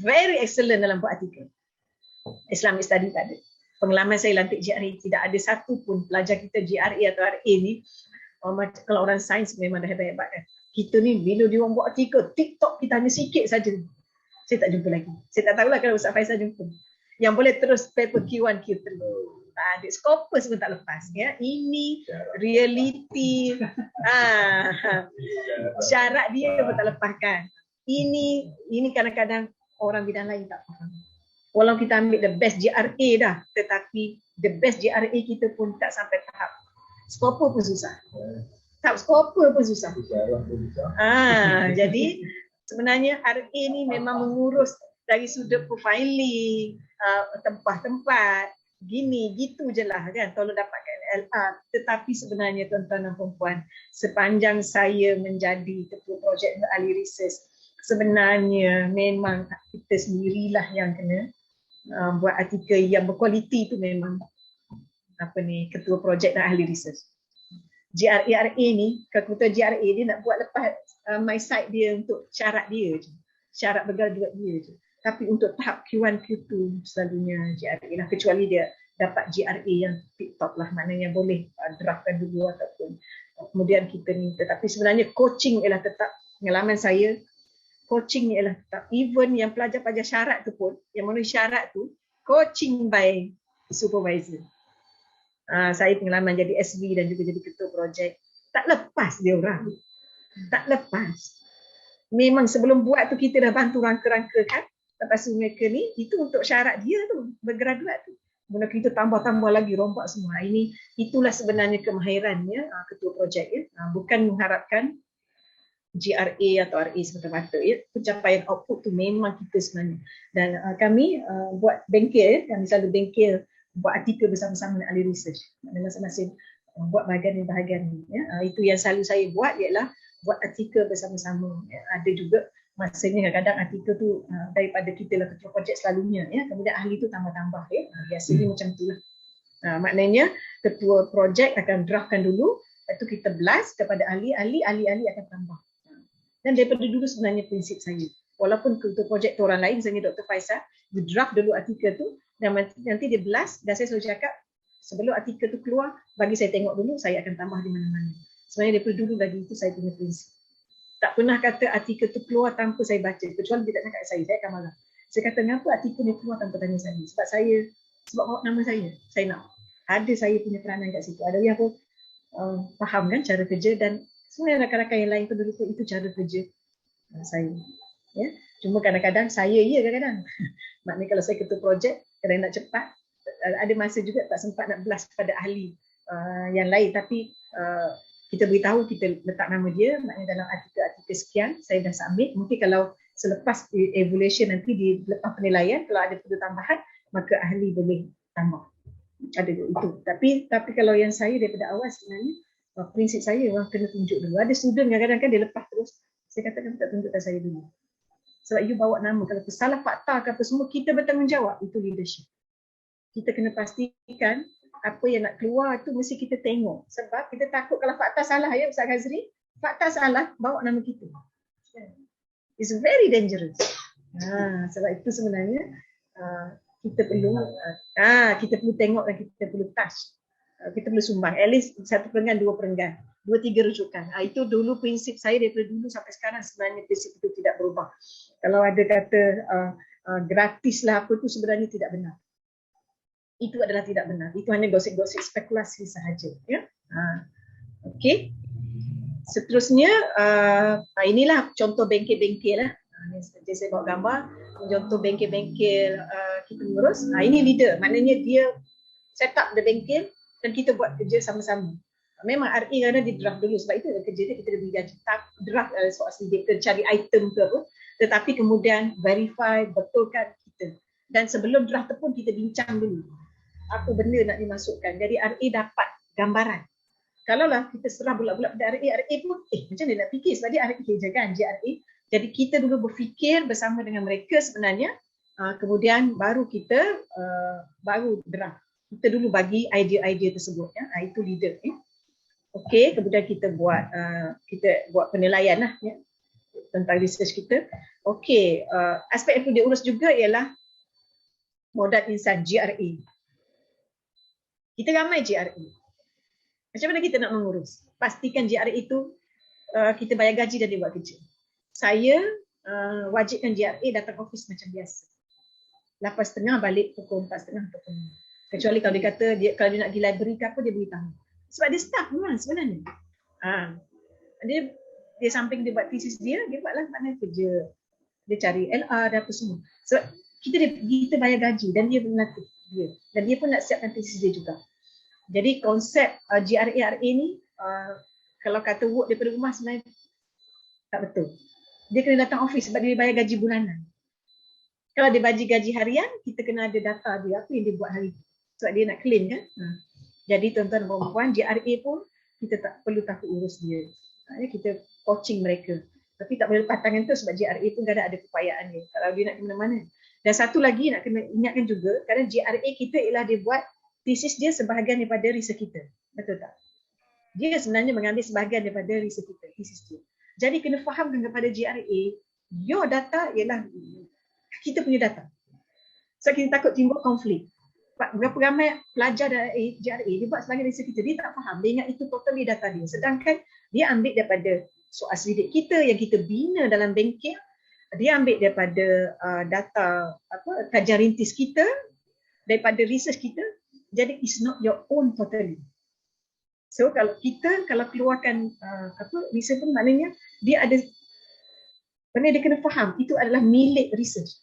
very excellent dalam buat artikel. Islamic study tak ada. Pengalaman saya lantik GRA, tidak ada satu pun pelajar kita GRA atau RA ni, kalau orang sains memang dah hebat-hebat kan. Kita ni bila dia orang buat artikel, TikTok kita hanya sikit saja. Saya tak jumpa lagi. Saya tak tahulah kalau Ustaz Faisal jumpa. Yang boleh terus paper Q1, Q3. Tak ada. Scopus pun tak lepas. Ya. Ini reality. Syarat dia pun tak lepaskan. Ini kadang-kadang orang bidang lain tak faham. Walau kita ambil the best GRA dah, tetapi the best GRA kita pun tak sampai tahap skoper pun susah. Tahap skoper pun susah. Jadi sebenarnya RA ni memang mengurus dari sudut profiling, tempat-tempat, gini, gitu je lah kan, tolong dapatkan LR. Tetapi sebenarnya tuan-tuan dan perempuan, sepanjang saya menjadi ketua projek ahli research, sebenarnya memang kita sendirilah yang kena buat artikel yang berkualiti. Tu memang ketua projek dan ahli research. GRA ni, ketua GRA dia nak buat lepas my site dia untuk syarat dia je, syarat bergraduate dia je. Tapi untuk tahap Q1, Q2 selalunya GRA lah, kecuali dia dapat GRA yang tip top lah, maknanya boleh draftkan dulu ataupun kemudian kita ni. Tetapi sebenarnya coaching ialah tetap, pengalaman saya, coaching ni ialah tetap, even yang pelajar-pelajar syarat tu pun, yang memenuhi syarat tu, coaching by supervisor. Saya pengalaman jadi SV dan juga jadi ketua projek, tak lepas dia orang. Tak lepas. Memang sebelum buat tu kita dah bantu rangka-rangkakan. Lepas tu mereka ni, itu untuk syarat dia tu, bergraduat tu. Kemudian kita tambah-tambah lagi, rombak semua. Itulah sebenarnya kemahirannya ketua projek ya. Bukan mengharapkan GRA atau RA semata-mata ya. Pencapaian output tu memang kita sebenarnya. Dan kami buat bengkel, kami selalu bengkel buat artikel bersama-sama dengan ahli research. Masing-masing buat bahagian-bahagian ya. Itu yang selalu saya buat ialah buat artikel bersama-sama. Ya. Ada juga masanya kadang-kadang artikel tu daripada kita lah ketua projek selalunya ya. Kemudian ahli tu tambah-tambah ya. Biasanya macam itulah. Maknanya ketua projek akan draftkan dulu, lepas tu kita blast kepada ahli akan tambah. Dan daripada dulu sebenarnya prinsip saya. Walaupun ketua projek tu orang lain, misalnya Dr. Faisal, dia draft dulu artikel tu dan nanti dia blast, dan saya selalu cakap sebelum artikel tu keluar, bagi saya tengok dulu, saya akan tambah di mana-mana. Sebenarnya daripada dulu lagi itu saya punya prinsip. Tak pernah kata artikel tu keluar tanpa saya baca, kecuali dia tak cakap saya akan marah. Saya kata, kenapa artikel ni keluar tanpa tanya saya? Sebab bawa nama saya nak. Ada saya punya peranan kat situ. Ada yang aku faham kan cara kerja, dan sebenarnya rakan-rakan yang lain pun dulu itu cara kerja saya. Ya. Cuma kadang-kadang saya kadang-kadang. Maknanya kalau saya ketua projek, kadang nak cepat, ada masa juga tak sempat nak blast kepada ahli yang lain, tapi kita beritahu, kita letak nama dia, maknanya dalam artikel-artikel sekian saya dah submit. Mungkin kalau selepas evaluation nanti di lepas penilaian, kalau ada perlu tambahan, maka ahli boleh tambah. Ada itu. Tapi kalau yang saya daripada awal sebenarnya prinsip saya orang kena tunjuk dulu. Ada student kadang-kadang kan dia lepas terus, saya katakan tak tunjukkan saya dulu. Sebab you bawa nama, kalau salah fakta ke apa semua, kita bertanggungjawab. Itu leadership. Kita kena pastikan apa yang nak keluar itu mesti kita tengok. Sebab kita takut kalau fakta salah ya Ustaz Ghazri, fakta salah, bawa nama kita. It's very dangerous. Sebab itu sebenarnya kita perlu tengok dan kita perlu touch. Kita perlu sumbang. At least 1 perenggan, 2 perenggan. 2-3 rujukan. Itu dulu prinsip saya daripada dulu sampai sekarang, sebenarnya prinsip itu tidak berubah. Kalau ada kata gratis lah apa itu sebenarnya tidak benar. Itu adalah tidak benar. Itu hanya gosip-gosip spekulasi sahaja. Ya? Okey. Seterusnya, inilah contoh bengkel-bengkel lah. Seperti saya bawa gambar, contoh bengkel-bengkel kita mengurus. Ini leader, maknanya dia set up the bengkel dan kita buat kerja sama-sama. Memang RE kerana dia draft dulu, sebab itu kerja dia kita beri gaji. Draft soal sedikit, kita cari item ke apa, tetapi kemudian verify, betulkan kita. Dan sebelum draft tu pun kita bincang dulu apa benda nak dimasukkan. Jadi RA dapat gambaran. Kalaulah kita serah bulat-bulat pada RA pun macam mana nak fikir sebab dia RA je kan, JRA. Jadi kita dulu berfikir bersama dengan mereka sebenarnya, kemudian baru kita baru draft. Kita dulu bagi idea-idea tersebut ya. Itu leader ya. Okey, kemudian kita buat penilaian lah ya, tentang research kita. Okey, aspek yang perlu diurus juga ialah modal insan JRA. Kita ramai JRA. Macam mana kita nak mengurus? Pastikan JRA itu kita bayar gaji dan dia buat kerja. Saya wajibkan JRA datang office macam biasa. 8.30 balik pukul 4.30 pukul 5. Kecuali kalau dia kata kalau dia nak pergi library ke apa, dia beritahu. Sebab dia staff memang sebenarnya. Dia samping dia buat thesis dia buatlah mana kerja. Dia cari LR dan apa semua. Sebab kita bayar gaji dan dia melatih dia. Dan dia pun nak siapkan thesis dia juga. Jadi konsep JRA ni kalau kata work daripada rumah sebenarnya tak betul. Dia kena datang office sebab dia bayar gaji bulanan. Kalau dia bagi gaji harian, kita kena ada data dia apa yang dia buat hari. Sebab dia nak claim kan. Jadi tuan-tuan dan puan-puan, JRA pun kita tak perlu takut urus dia. Kita coaching mereka. Tapi tak boleh lepas tangan tu sebab JRA pun kadang ada keupayaan dia. Kalau dia nak ke mana-mana. Dan satu lagi nak kena ingatkan juga, kerana JRA kita ialah dia buat thesis dia sebahagian daripada research kita. Betul tak? Dia sebenarnya mengambil sebahagian daripada research kita, thesis dia. Jadi kena fahamkan kepada JRA, your data ialah kita punya data. So kita takut timbul konflik. Berapa ramai pelajar dari JRA, dia buat sebagai research kita, dia tak faham. Dia ingat itu totally data dia. Sedangkan dia ambil daripada soal selidik kita yang kita bina dalam bengkel, dia ambil daripada data kajian rintis kita, daripada research kita. Jadi it's not your own totally. So kalau keluarkan research pun maknanya dia kena faham itu adalah milik research.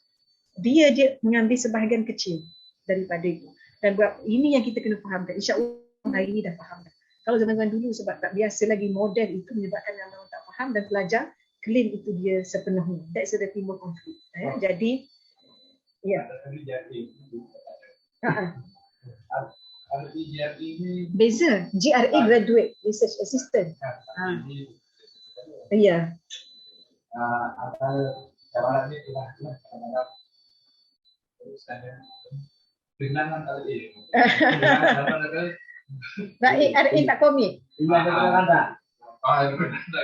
Dia mengambil sebahagian kecil daripada itu. Dan buat ini yang kita kena fahamkan. InsyaAllah hari ini dah faham dah. Kalau zaman-zaman dulu sebab tak biasa lagi model itu menyebabkan orang tak faham dan pelajar claim itu dia sepenuhnya. That's the timbul konflik. Jadi ya. Beza. GRA graduate research assistant. Ya. Baik, RA tak komit.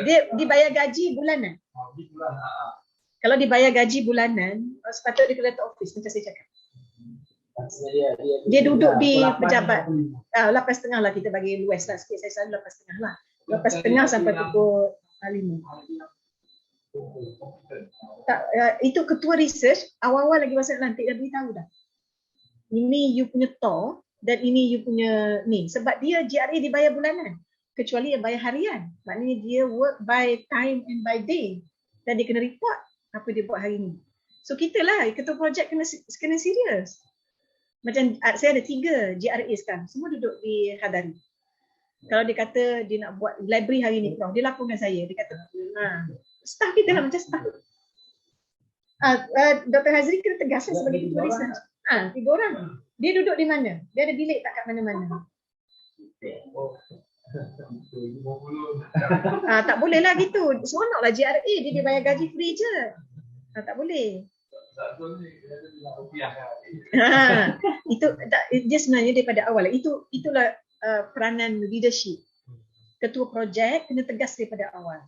Dia dibayar gaji bulanan. Kalau dibayar gaji bulanan, sepatutnya dia kena datang office macam saya cakap. Dia duduk di pejabat. 8.30 lah kita bagi luas lah sikit. Saya selalu 8.30 lah. 8.30 sampai pukul 5. Itu ketua research awal-awal lagi masa nanti dah beritahu dah. Ini you punya TOR dan ini you punya ni. Sebab dia GRA dibayar bulanan. Kecuali yang bayar harian. Maknanya dia work by time and by day. Dan dia kena report apa dia buat hari ni. So kita lah, ketua projek kena serius. Macam saya ada 3 GRA sekarang. Semua duduk di Hadari. Kalau dia kata dia nak buat library hari ni, dia laporkan saya. Dia kata, staff kita lah macam staff. Dr. Hazri kena tegas lah sebagai ketua research. 3 orang. Dia duduk di mana? Dia ada bilik tak kat mana-mana? Tak boleh lah gitu. Seronok lah GRA. Dia dibayar gaji free je. Tak boleh. Itu dia sebenarnya daripada awal. Itulah peranan leadership. Ketua projek kena tegas daripada awal.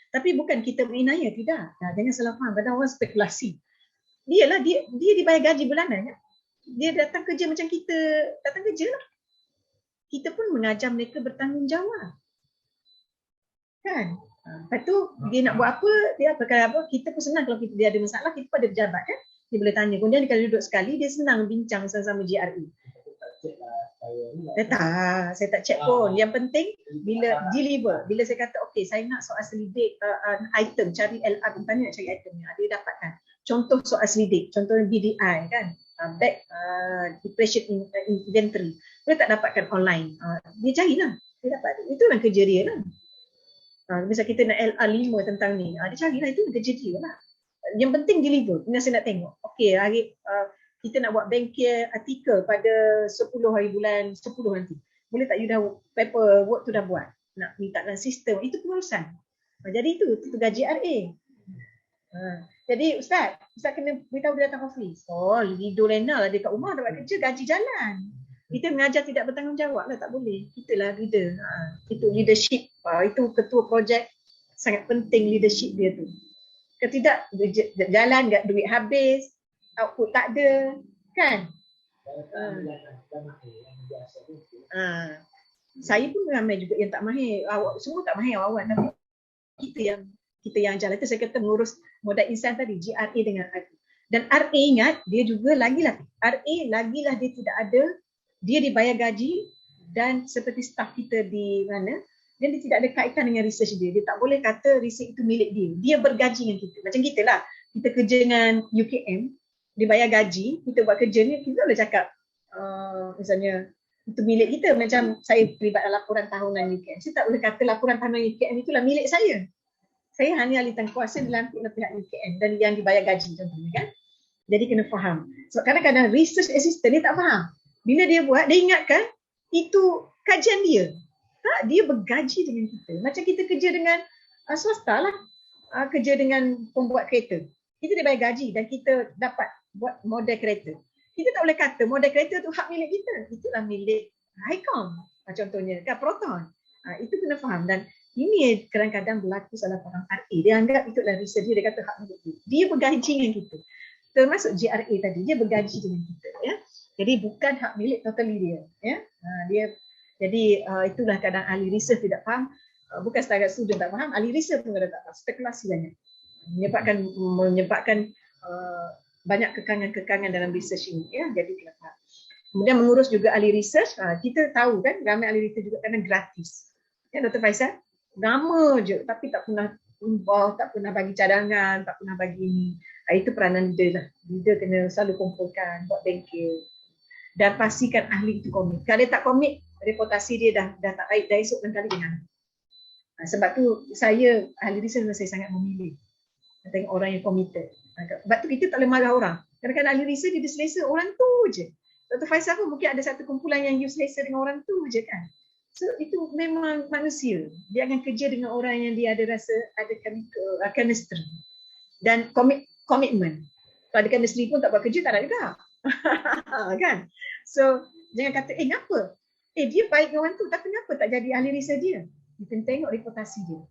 Tapi bukan kita berinaya, tidak. Jangan salah faham. Kadang orang spekulasi. Dia dibayar gaji bulanan. Dia datang kerja macam kita datang kerja lah. Kita pun mengajar mereka bertanggungjawab. Kan? Lepas tu dia nak buat apa, dia apa, kita pun senang kalau dia ada masalah, kita pun ada pejabat kan. Dia boleh tanya. Kemudian kalau duduk sekali, dia senang bincang sama-sama GRA. Saya tak check pun. Yang penting bila deliver, bila saya kata okey saya nak soal selidik item, cari LR, tanya nak cari itemnya, dia dapatkan. Contoh soal selidik, contoh BDI kan, back depreciation inventory, dia tak dapatkan online, dia carilah, dia dapat. Itu lah kerja dia lah. Misal kita nak LR5 tentang ni, dia carilah, itu kerja dia lah. Yang penting deliver. Ini saya nak tengok. Okey, hari kita nak buat bengkel artikel pada 10 hari bulan 10 nanti. Boleh tak you dah paper work tu dah buat? Nak minta dalam sistem, itu pengurusan. Jadi itu gaji RA. Jadi Ustaz kena beritahu dia datang office. Oh, Lido Lena lah dia kat rumah dapat kerja, gaji jalan. Kita mengajar tidak bertanggungjawab lah, tak boleh. Kita lah leader. Itu leadership. Itu ketua projek, sangat penting leadership dia tu. Kalau tidak, jalan, duit habis, output tak ada, kan? Saya pun ramai juga yang tak mahir. Awak semua tak mahir awak, tapi kita yang jalan. Itu saya kata mengurus modal insan tadi, GRA dengan RA. Dan RA ingat, dia juga lagilah. RA lagilah dia tidak ada, dia dibayar gaji dan seperti staf kita di mana, dan dia tidak ada kaitan dengan research dia. Dia tak boleh kata research itu milik dia. Dia bergaji dengan kita. Macam kita lah. Kita kerja dengan UKM, dia bayar gaji, kita buat kerja ni, kita boleh cakap misalnya itu milik kita. Macam saya terlibat dalam laporan tahunan UKM. Saya tak boleh kata laporan tahunan UKM itulah milik saya. Saya hanya ahli tangkuasa dilantik oleh pihak UKM dan yang dibayar gaji contohnya, kan. Jadi kena faham. Sebab kadang-kadang research assistant dia tak faham. Bila dia buat, dia ingatkan itu kajian dia. Tak, dia bergaji dengan kita. Macam kita kerja dengan swasta lah. Kerja dengan pembuat kereta. Kita dibayar gaji dan kita dapat buat model kereta. Kita tak boleh kata model kereta tu hak milik kita. Itulah milik Highcom. Contohnya, kan, Proton. Itu kena faham. Dan ini kadang-kadang berlaku salah faham RA. Dia anggap itulah research dia kata hak milik dia. Dia bergaji dengan kita. Termasuk GRA tadi, dia bergaji dengan kita. Ya. Jadi bukan hak milik totally dia. Ya. Jadi itulah kadang ahli research tidak faham. Bukan setakat student tak faham, ahli research pun kadang tak faham. Spekulasi banyak. Menyebabkan banyak kekangan-kekangan dalam research ini. Ya. Jadi kita faham. Kemudian mengurus juga ahli research. Kita tahu kan, ramai ahli research juga kadang gratis. Ya, Dr. Faisal? Nama je, tapi tak pernah involve, tak pernah bagi cadangan, tak pernah bagi ini. Itu peranan leader lah. Leader kena selalu kumpulkan, buat bengkel. Dan pastikan ahli itu komit. Kalau dia tak komit, reputasi dia dah tak baik, dah esok dan kali dengan. Sebab tu saya, ahli research saya sangat memilih. Tengok orang yang committed. Sebab tu kita tak boleh marah orang. Kadang-kadang ahli research dia selesa orang tu je. Dr. Faisal pun mungkin ada satu kumpulan yang you selesa dengan orang tu je, kan. So itu memang manusia. Dia akan kerja dengan orang yang dia ada rasa ada chemistry dan komitmen. Kalau ada chemistry pun tak buat kerja, tak ada juga. Kan? So jangan kata, kenapa? Dia baik dengan orang tu, tapi kenapa tak jadi ahli research dia? You can tengok reputasi dia.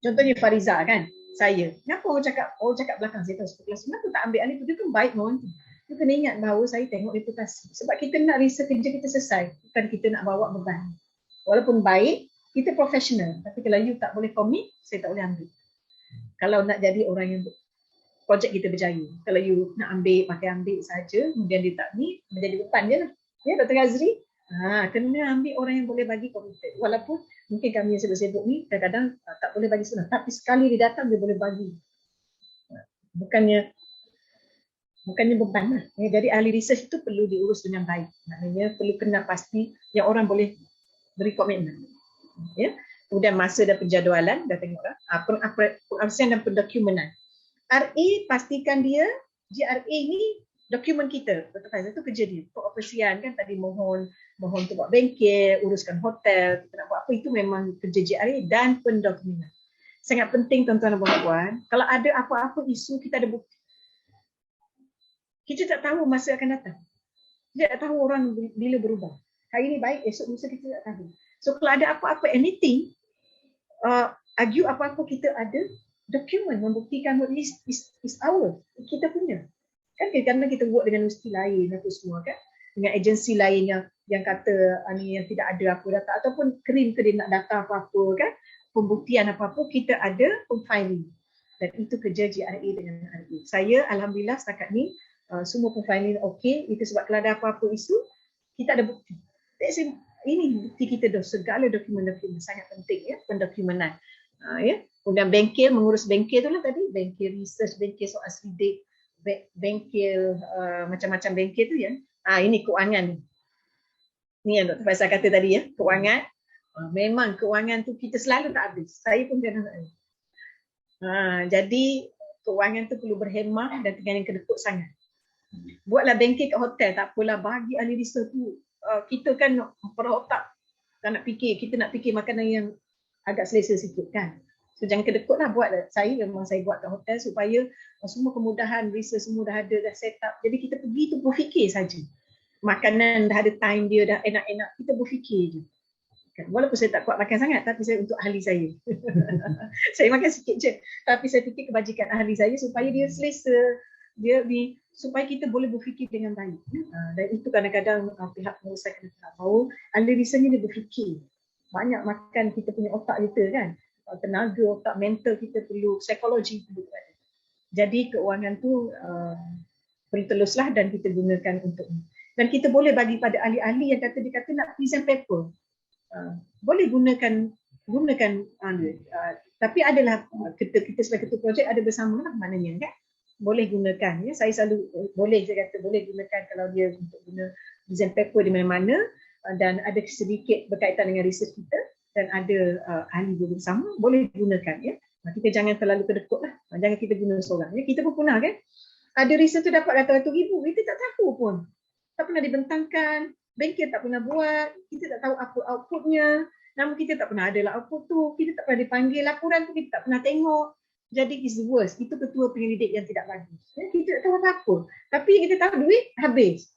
Contohnya Fariza, kan? Saya. Kenapa orang cakap belakang saya tahu spekulasi? Kenapa tak ambil ahli tu? Dia kan baik dengan orang tu. You kena ingat bahawa saya tengok reputasi. Sebab kita nak research kerja kita selesai. Bukan kita nak bawa beban. Walaupun baik, kita profesional. Tapi kalau you tak boleh commit, saya tak boleh ambil. Kalau nak jadi orang yang projek kita berjaya. Kalau you nak pakai ambil saja, kemudian dia tak ni, menjadi beban je lah. Ya, Dr. Azri? Kena ambil orang yang boleh bagi committed. Walaupun mungkin kami yang sibuk-sibuk ni, kadang-kadang tak boleh bagi senang. Tapi sekali dia datang, dia boleh bagi. Bukannya beban lah. Jadi ahli research itu perlu diurus dengan baik. Maknanya perlu kena pasti yang orang boleh beri komitmen. Ya. Kemudian masa dan penjadualan, dah tengoklah. Pengabsian dan pendokumenan. RA pastikan dia, GRA ni dokumen kita. Dr. Faizal itu kerja dia. Pengoperasian kan tadi mohon tu buat bengkel, uruskan hotel, kita nak buat apa, itu memang kerja GRA dan pendokumenan. Sangat penting tuan-tuan dan puan-puan. Kalau ada apa-apa isu, kita ada bukti. Kita tak tahu masa akan datang. Kita tak tahu orang bila berubah. Hari ini baik, esok lusa kita tak tahu. So kalau ada apa-apa, anything, argue apa-apa, kita ada dokumen membuktikan list is our. Kita punya. Kan kadang-kadang kita work dengan universiti lain apa semua, kan? Dengan agensi lain yang kata ni yang tidak ada apa data, ataupun kerim nak data apa-apa, kan? Pembuktian apa-apa, kita ada filing. Dan itu kerja GRA dengan RA. Saya alhamdulillah setakat ni semua profiling okey. Itu sebab kalau ada apa-apa isu, kita ada bukti. Ini bukti kita dah, segala dokumen-dokumen sangat penting, ya, pendokumenan. Ya. Kemudian bengkel, mengurus bengkel tu lah tadi, bengkel research, bengkel soal sidik, bengkel macam-macam bengkel tu, ya. Ini keuangan. Ni yang Dr. Faisal kata tadi, ya, keuangan. Memang keuangan tu kita selalu tak habis. Saya pun kadang tak habis. Jadi keuangan tu perlu berhemah dan dengan yang kedekut sangat. Buatlah bengkel kat hotel, tak apalah, bagi ahli research tu. Kita kan pada otak tak nak fikir, kita nak fikir makanan yang agak selesa sikit kan. So jangan kedekut lah buat. Memang saya buat kat hotel supaya semua kemudahan research semua dah ada, dah set up. Jadi kita pergi tu berfikir saja. Makanan dah ada time dia, dah enak-enak, kita berfikir je. Walaupun saya tak kuat makan sangat, tapi saya untuk ahli saya. Saya makan sikit je, tapi saya fikir kebajikan ahli saya supaya dia selesa, supaya kita boleh berfikir dengan baik. Dan itu kadang-kadang pihak pengurusan kena tahu, ahli research ni dia berfikir. Banyak makan kita punya otak kita kan. Tenaga, otak, mental kita perlu, psikologi perlu. Jadi keuangan tu perlu teluslah dan kita gunakan untuk ini. Dan kita boleh bagi pada ahli-ahli yang dia kata nak present paper. Boleh gunakan tapi adalah kita sebagai ketua projek ada bersama lah maknanya kan, boleh gunakan ya. Saya selalu boleh, saya kata boleh gunakan kalau dia untuk guna design paper di mana-mana, dan ada sedikit berkaitan dengan research kita dan ada ahli bersama, boleh gunakan ya. Kita jangan terlalu kedekut lah, jangan kita guna seorang ya. Kita pun pernah kan ada research tu dapat ratus-ratus ribu, kita tak tahu pun, tak pernah dibentangkan, bengkel tak pernah buat, kita tak tahu apa outputnya, nama kita tak pernah ada lah output tu, kita tak pernah dipanggil, laporan tu kita tak pernah tengok. Jadi it's the worst. Itu ketua penyelidik yang tidak bagus. Kita tak tahu apa-apa. Tapi kita tahu duit habis.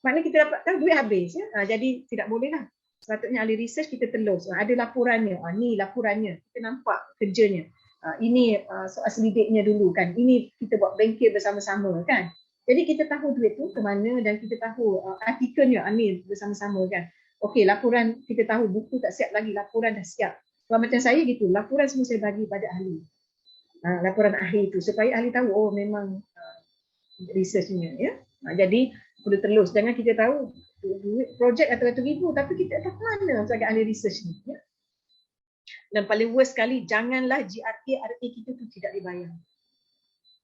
Maknanya kita dapat tahu duit habis. Ya? Jadi tidak boleh lah. Sepatutnya ahli research kita telus. Ada laporannya. Ni laporannya. Kita nampak kerjanya. Ini soal selidiknya dulu kan. Ini kita buat bengkel bersama-sama kan. Jadi kita tahu duit tu ke mana dan kita tahu artikelnya ni bersama-sama kan. Okey, laporan kita tahu, buku tak siap lagi, laporan dah siap. Kalau macam saya gitu, laporan semua saya bagi pada ahli. Laporan ahli itu supaya ahli tahu memang researchnya ya. Jadi perlu telus, jangan kita tahu duit projek ratus-ratus ribu tapi kita tak mana sebagai ahli research ni ya. Dan paling worst sekali, janganlah GRA, RA kita tu tidak dibayar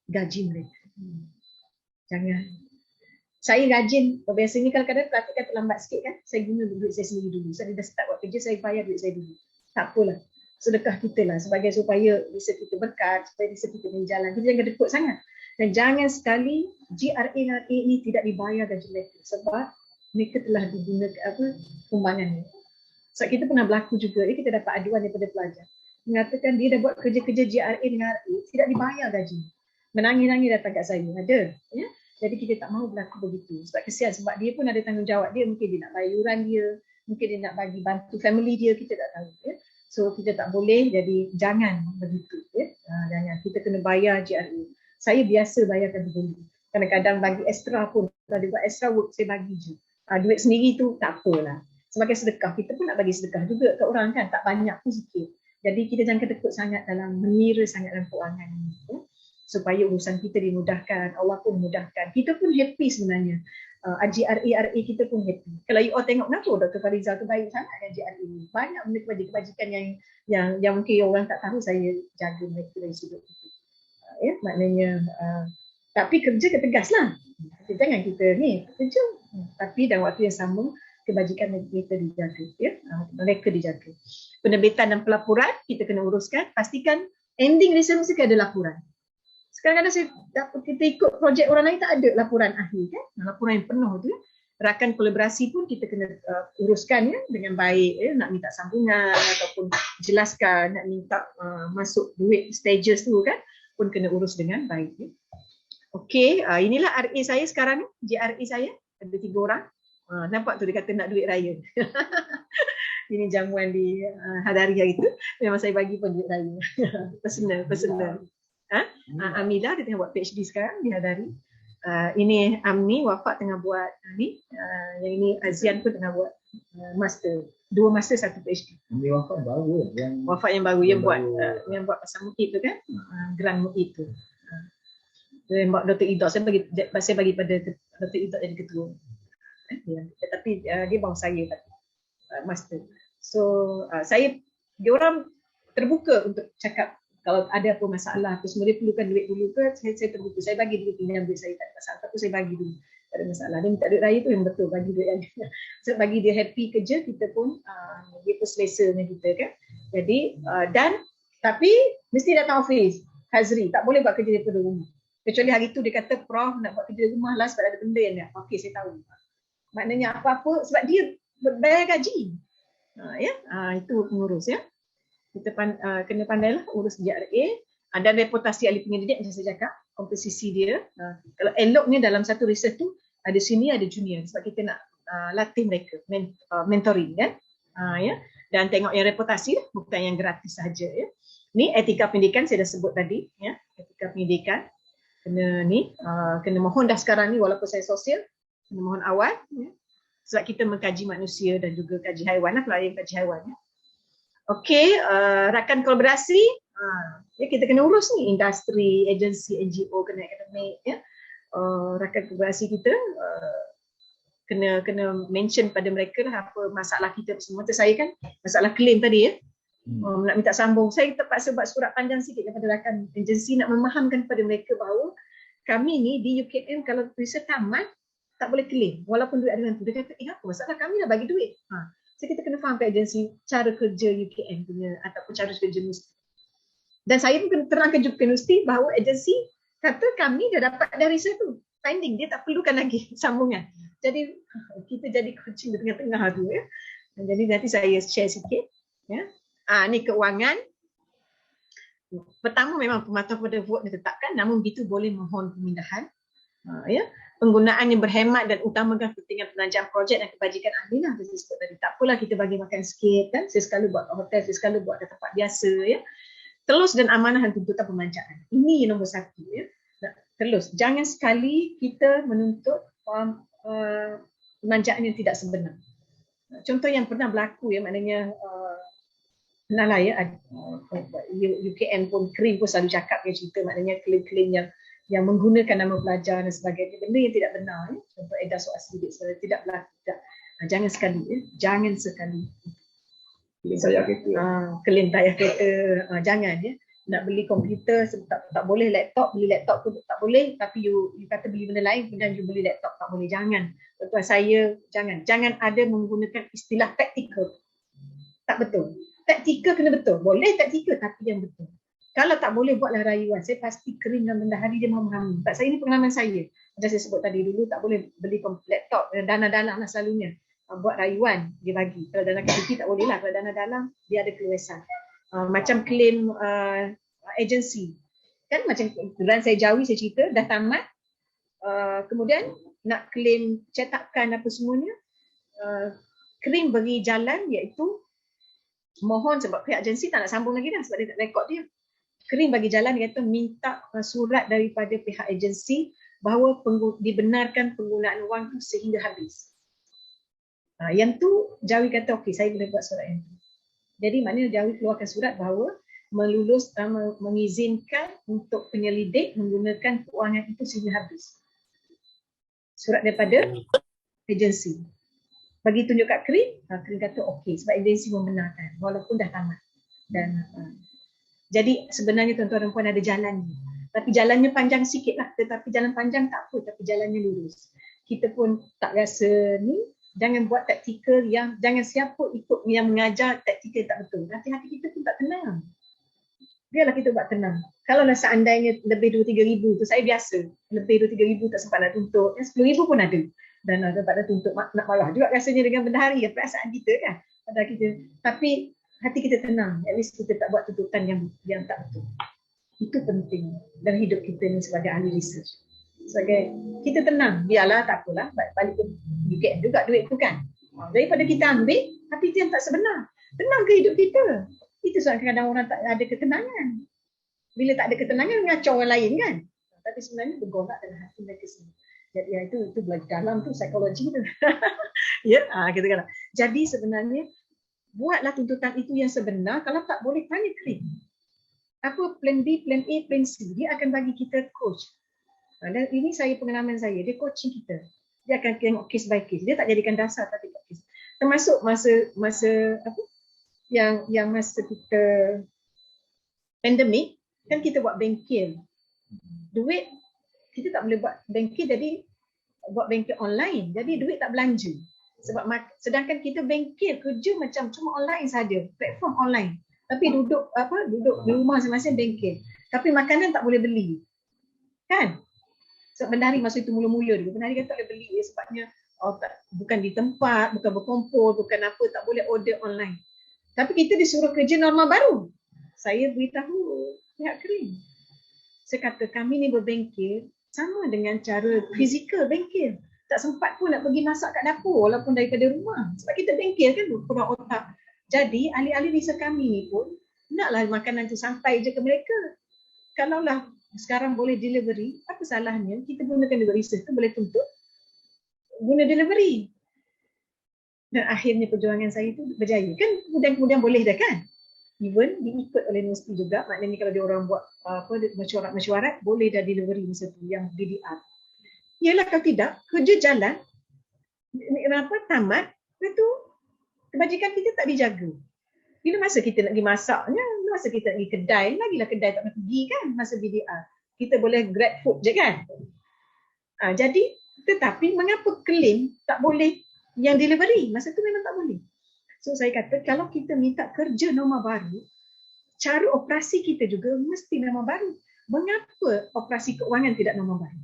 gaji mereka. Jangan. Saya rajin, biasanya kadang-kadang praktik kan terlambat sikit kan, saya guna duit saya sendiri dulu. Saya dah start buat kerja, saya bayar duit saya dulu. Tak apalah, sedekah kita lah sebagai supaya research kita berkat, supaya research kita berjalan. Kita jangan dekut sangat. Dan jangan sekali GRA dan RA ni tidak dibayar gaji mereka sebab mereka telah digunakan sumbangannya. Sebab kita pernah berlaku juga, kita dapat aduan daripada pelajar. Mengatakan dia dah buat kerja-kerja GRA dengan RA, tidak dibayar gaji. Menangis-nangis datang kat saya, ada. Ya? Jadi kita tak mahu berlaku begitu. Sebab kesian, sebab dia pun ada tanggungjawab dia. Mungkin dia nak bayar yuran dia, mungkin dia nak bagi bantu family dia, kita tak tahu. Ya? So kita tak boleh, jadi jangan begitu. Ya? Jangan, kita kena bayar GRA. Saya biasa bayarkan dulu. Kadang-kadang bagi extra pun, kalau dia buat extra work, saya bagi je. Duit sendiri tu tak apalah. Sebagai sedekah, kita pun nak bagi sedekah juga ke orang kan, tak banyak pun sikit. Jadi kita jangan kedekut sangat dalam, mengira sangat dalam keuangan ini. Ya? Supaya urusan kita dimudahkan, Allah pun memudahkan. Kita pun happy sebenarnya. GRA, RA kita pun happy. Kalau you all tengok, kenapa Dr. Farizal tu baik sangat dengan GRA ni? Banyak benda kebajikan yang mungkin orang tak tahu, saya jaga mereka dari sudut itu. Ya, maknanya, tapi kerja tegas lah. Jangan kita ni, kerja. Tapi dalam waktu yang sama, kebajikan kita dijaga. Ya? Mereka dijaga. Penerbitan dan pelaporan, kita kena uruskan. Pastikan ending research mesti ada laporan. Kadang-kadang kita ikut projek orang lain tak ada laporan akhir kan, laporan yang penuh tu. Rakan kolaborasi pun kita kena uruskan ya, dengan baik ya, nak minta sambungan ataupun jelaskan, nak minta masuk duit stages tu kan, pun kena urus dengan baik ya. Okey, inilah RA saya sekarang ni, GRA saya ada 3 orang. Nampak tu dia kata nak duit raya. Ini jamuan di hari itu, memang saya bagi pun duit raya. personal. Amila dia tengah buat PhD sekarang di Hadari. Ini Amni Wafak tengah buat ni. Yang ini Azian pun tengah buat master. 2 master 1 PhD. Ini Wafak baru Wafak yang baru yang buat pasal MUIT tu kan. Grant MUIT tu. Yang buat Dr. Idok, saya bagi pada Dr. Idok jadi ketua. Ya, tapi dia bawah saya tadi. Master. So dia orang terbuka untuk cakap kalau ada apa masalah, apa semua dia perlukan duit dulu ke, saya terbuka. Saya bagi dulu pinjam duit saya, tak ada masalah. Tapi saya bagi dulu, tak ada masalah. Dia minta duit raya tu yang betul, bagi duit yang dia. So, bagi dia happy kerja, kita pun, dia pun selesa dengan kita kan. Jadi, tapi mesti datang office, Hazri, tak boleh buat kerja daripada rumah. Kecuali hari tu dia kata Prof nak buat kerja rumah lah sebab ada benda yang nak. Okey, saya tahu. Maknanya apa-apa sebab dia bayar gaji. Itu pengurus ya. Kita kena pandailah urus JRA. Ada reputasi ahli penyelidik macam saya cakap, komposisi dia. Kalau eloknya dalam satu research tu ada senior ada junior sebab kita nak latih mereka, mentoring kan. Ya. Dan tengok yang reputasi bukan yang gratis saja ya. Ni etika pendidikan saya dah sebut tadi ya. Etika pendidikan kena mohon dah sekarang ni walaupun saya sosial, kena mohon awal ya. Sebab kita mengkaji manusia dan juga kaji haiwan lah, pelarian kaji haiwan ya. Okey, rakan kolaborasi ya, kita kena urus ni industri, agensi, NGO, kena akademik ya. Rakan kolaborasi kita kena mention pada mereka lah apa masalah kita semua. Macam saya kan masalah claim tadi ya. Nak minta sambung. Saya terpaksa buat surat panjang sikit kepada rakan agensi nak memahamkan kepada mereka bahawa kami ni di UKM kalau riset tamat tak boleh claim walaupun duit ada nanti. Dia kata, apa masalah kami dah bagi duit. So kita kena faham ke agensi cara kerja UKM punya ataupun cara kerja universiti. Dan saya pun kena terangkan juga ke universiti bahawa agensi kata kami dah dapat dari riset tu. Finding dia tak perlukan lagi sambungan. Jadi kita jadi kucing di tengah-tengah tu ya. Jadi nanti saya share sikit ya. Ni keuangan. Pertama memang pematuhan pada vote ditetapkan, namun begitu boleh mohon pemindahan. Ya. Penggunaan yang berhemat dan utamakan kepentingan penajaman projek dan kebajikan ahli lah. Saya sebut tadi. Tak apalah kita bagi makan sikit kan. Saya sekali buat hotel, saya sekali buat tempat biasa ya. Telus dan amanah dan tuntutan pemanjaan. Ini nombor satu ya. Telus. Jangan sekali kita menuntut pemanjaan yang tidak sebenar. Contoh yang pernah berlaku ya, maknanya pernah lah ya, UKM pun KRIM pun selalu cakap ya cerita, maknanya klaim-klaim yang menggunakan nama pelajar dan sebagainya, benda yang tidak benar ya. Contoh edar soal sidik sebenarnya tidak berlaku. Jangan sekali ya, jangan sekali. Klaim tayar kereta. Klaim tayar kereta, jangan ya. Nak beli komputer tak boleh, laptop beli laptop tu tak boleh, tapi you kata beli benda lain kemudian you beli laptop tak boleh. Jangan. Tuan saya jangan ada menggunakan istilah taktikal. Tak betul. Taktikal kena betul. Boleh taktikal tapi yang betul. Kalau tak boleh buatlah rayuan. Saya pasti KRIM dan bendahari dia memahami. Tak, saya ni pengalaman saya. Macam saya sebut tadi dulu tak boleh beli laptop dana-dana lah selalunya. Buat rayuan dia bagi. Kalau dana kecil tak boleh lah. Kalau dana dalam dia ada keluasan. Macam claim agensi kan, macam kebetulan saya Jawi saya cerita dah tamat, kemudian nak claim cetakan apa semuanya, KRIM beri jalan iaitu mohon sebab pihak agensi tak nak sambung lagi dah sebab dia tak rekod dia. KRIM bagi jalan iaitu minta surat daripada pihak agensi bahawa dibenarkan penggunaan wang tu sehingga habis. Yang tu Jawi kata okey saya boleh buat surat yang tu. Jadi maknanya Jawi keluarkan surat bahawa mengizinkan untuk penyelidik menggunakan keuangan itu sehingga habis. Surat daripada agensi. Bagi tunjuk kat KRIM, KRIM kata okey sebab agensi membenarkan walaupun dah tamat. Dan jadi sebenarnya tuan-tuan dan puan ada jalannya. Tapi jalannya panjang sikit lah. Tetapi jalan panjang tak apa, tapi jalannya lurus. Kita pun tak rasa ni. Jangan buat taktikal jangan siapa ikut yang mengajar taktikal tak betul. Nanti hati kita pun tak tenang. Biarlah kita buat tenang. Kalau seandainya lebih 2-3 ribu tu saya biasa. Lebih 2-3 ribu tak sempat nak tuntut. 10 ribu pun ada. Dan tak ada tuntut. Nak marah juga rasanya dengan bendahari. Perasaan kita kan. Tapi hati kita tenang. At least kita tak buat tuntutan yang tak betul. Itu penting dalam hidup kita ni sebagai ahli research. Sebagai kita tenang, biarlah tak apalah, balik ke UKM juga duit tu kan. Daripada kita ambil, tapi itu yang tak sebenar. Tenang ke hidup kita. Itu sebab kadang-kadang orang tak ada ketenangan. Bila tak ada ketenangan, ngacau orang lain kan. Tapi sebenarnya bergolak dalam hati mereka sendiri. Jadi itu belajar dalam tu psikologi tu. Ya, kita kata. Jadi sebenarnya buatlah tuntutan itu yang sebenar. Kalau tak boleh tanya KRIM. Apa plan B, plan A, plan C. Dia akan bagi kita coach. Dan ini pengalaman saya, dia coaching kita. Dia akan tengok case by case. Dia tak jadikan dasar tapi case. Termasuk masa apa? Yang masa kita pandemik, kan kita buat bengkel. Duit kita tak boleh buat bengkel, jadi buat bengkel online. Jadi duit tak belanja. Sedangkan kita bengkel kerja macam cuma online saja, platform online. Tapi duduk di rumah masing-masing bengkel. Tapi makanan tak boleh beli. kan? Sebab benda hari masa itu mula-mula dulu, benda hari kata tak boleh beli sebabnya bukan di tempat, bukan berkumpul, bukan apa, tak boleh order online. Tapi kita disuruh kerja norma baru. Saya beritahu pihak krim. Saya kata kami ni berbengkel sama dengan cara fizikal bengkel. Tak sempat pun nak pergi masak kat dapur walaupun daripada rumah. Sebab kita bengkel kan kurang otak. Jadi ahli-ahli riset kami ni pun naklah makanan tu sampai je ke mereka. Kalaulah sekarang boleh delivery, apa salahnya kita gunakan delivery system, boleh tuntut guna delivery. Dan akhirnya perjuangan saya itu berjaya. Kan kemudian boleh dah kan? Even diikut oleh universiti juga, maknanya kalau dia orang buat mesyuarat, boleh dah delivery masa tu yang DDR. Yalah kalau tidak, kerja jalan, tamat, itu kebajikan kita tak dijaga. Bila masa kita nak pergi masaknya, masa kita nak pergi kedai, lagilah kedai tak nak pergi kan masa BDR. Kita boleh grab food je kan. Jadi, tetapi mengapa claim tak boleh yang delivery? Masa tu memang tak boleh. So saya kata kalau kita minta kerja norma baru, cara operasi kita juga mesti norma baru. Mengapa operasi keuangan tidak norma baru?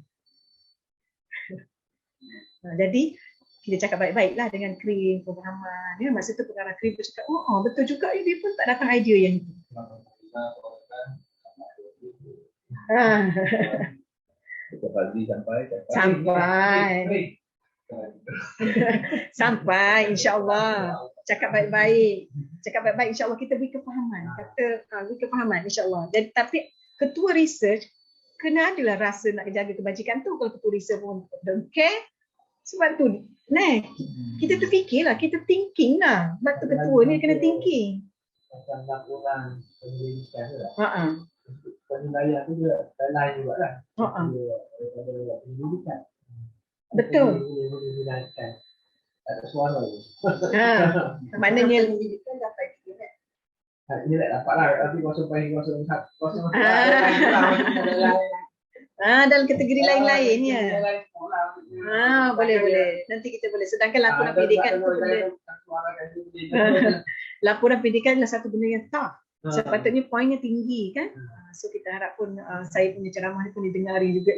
Jadi kita cakap baik-baiklah dengan krim, pemahaman. Ya, masa tu pengarah krim tu cakap, betul juga dia pun tak datang idea yang itu. Sampai insya-Allah. Cakap baik-baik insya-Allah kita beri kefahaman. Beri kefahaman insya-Allah. Jadi tapi ketua research kena adalah rasa nak jaga kebajikan tu. Kalau ketua research pun don't care, sebab tu kita terfikirlah, kita thinking lah. Sebab tu ketua ni kena thinking. Macam laporan penyelidikan tu lah. Penilaian tu dia lain juga lah. Daripada penyelidikan. Betul. Ada suara tu. Maknanya penyelidikan dapat ini tak dapat lah. Tapi kosong dalam kategori lain-lainnya. Boleh. Nanti kita boleh. Sedangkan laporan pendidikan tu laporan pendidikan adalah satu benda yang tough. Sepatutnya poinnya tinggi kan. So kita harap pun saya punya ceramah ni pun didengari juga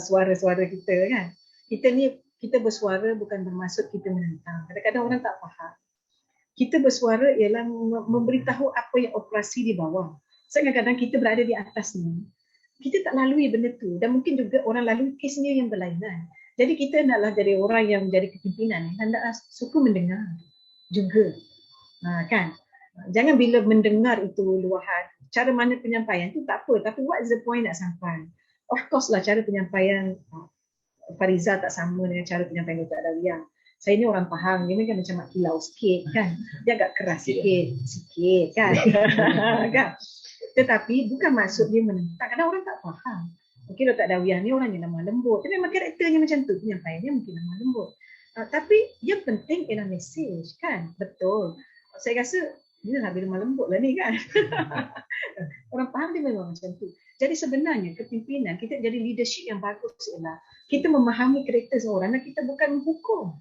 suara-suara kita kan. Kita bersuara bukan bermaksud kita menentang. Kadang-kadang orang tak faham. Kita bersuara ialah memberitahu apa yang operasi di bawah. Kadang-kadang kita berada di atasnya. Kita tak lalui benda tu dan mungkin juga orang lalui kesnya yang berlainan. Jadi kita naklah jadi orang yang menjadi kepimpinan, hendaklah suka mendengar juga. Kan? Jangan bila mendengar itu luahan, cara mana penyampaian tu tak apa, tapi what is the point nak sampai? Of course lah cara penyampaian Fariza tak sama dengan cara penyampaian Dr. Adawiyah. Saya ni orang faham, dia ni kan macam mak kilau sikit kan. Dia agak keras sikit kan. Kan? Tetapi bukan maksud dia menentang. Kadang orang tak faham. Mungkin Dr. Adawiyah ni orang yang lemah lembut. Tapi memang karakternya macam tu. Penyampaiannya mungkin lemah lembut. Tapi yang penting ialah message kan. Betul. Saya rasa dia nak lemah lembut lah ni kan. Orang faham dia memang macam tu. Jadi sebenarnya kepimpinan, kita jadi leadership yang bagus ialah kita memahami karakter seorang dan kita bukan menghukum.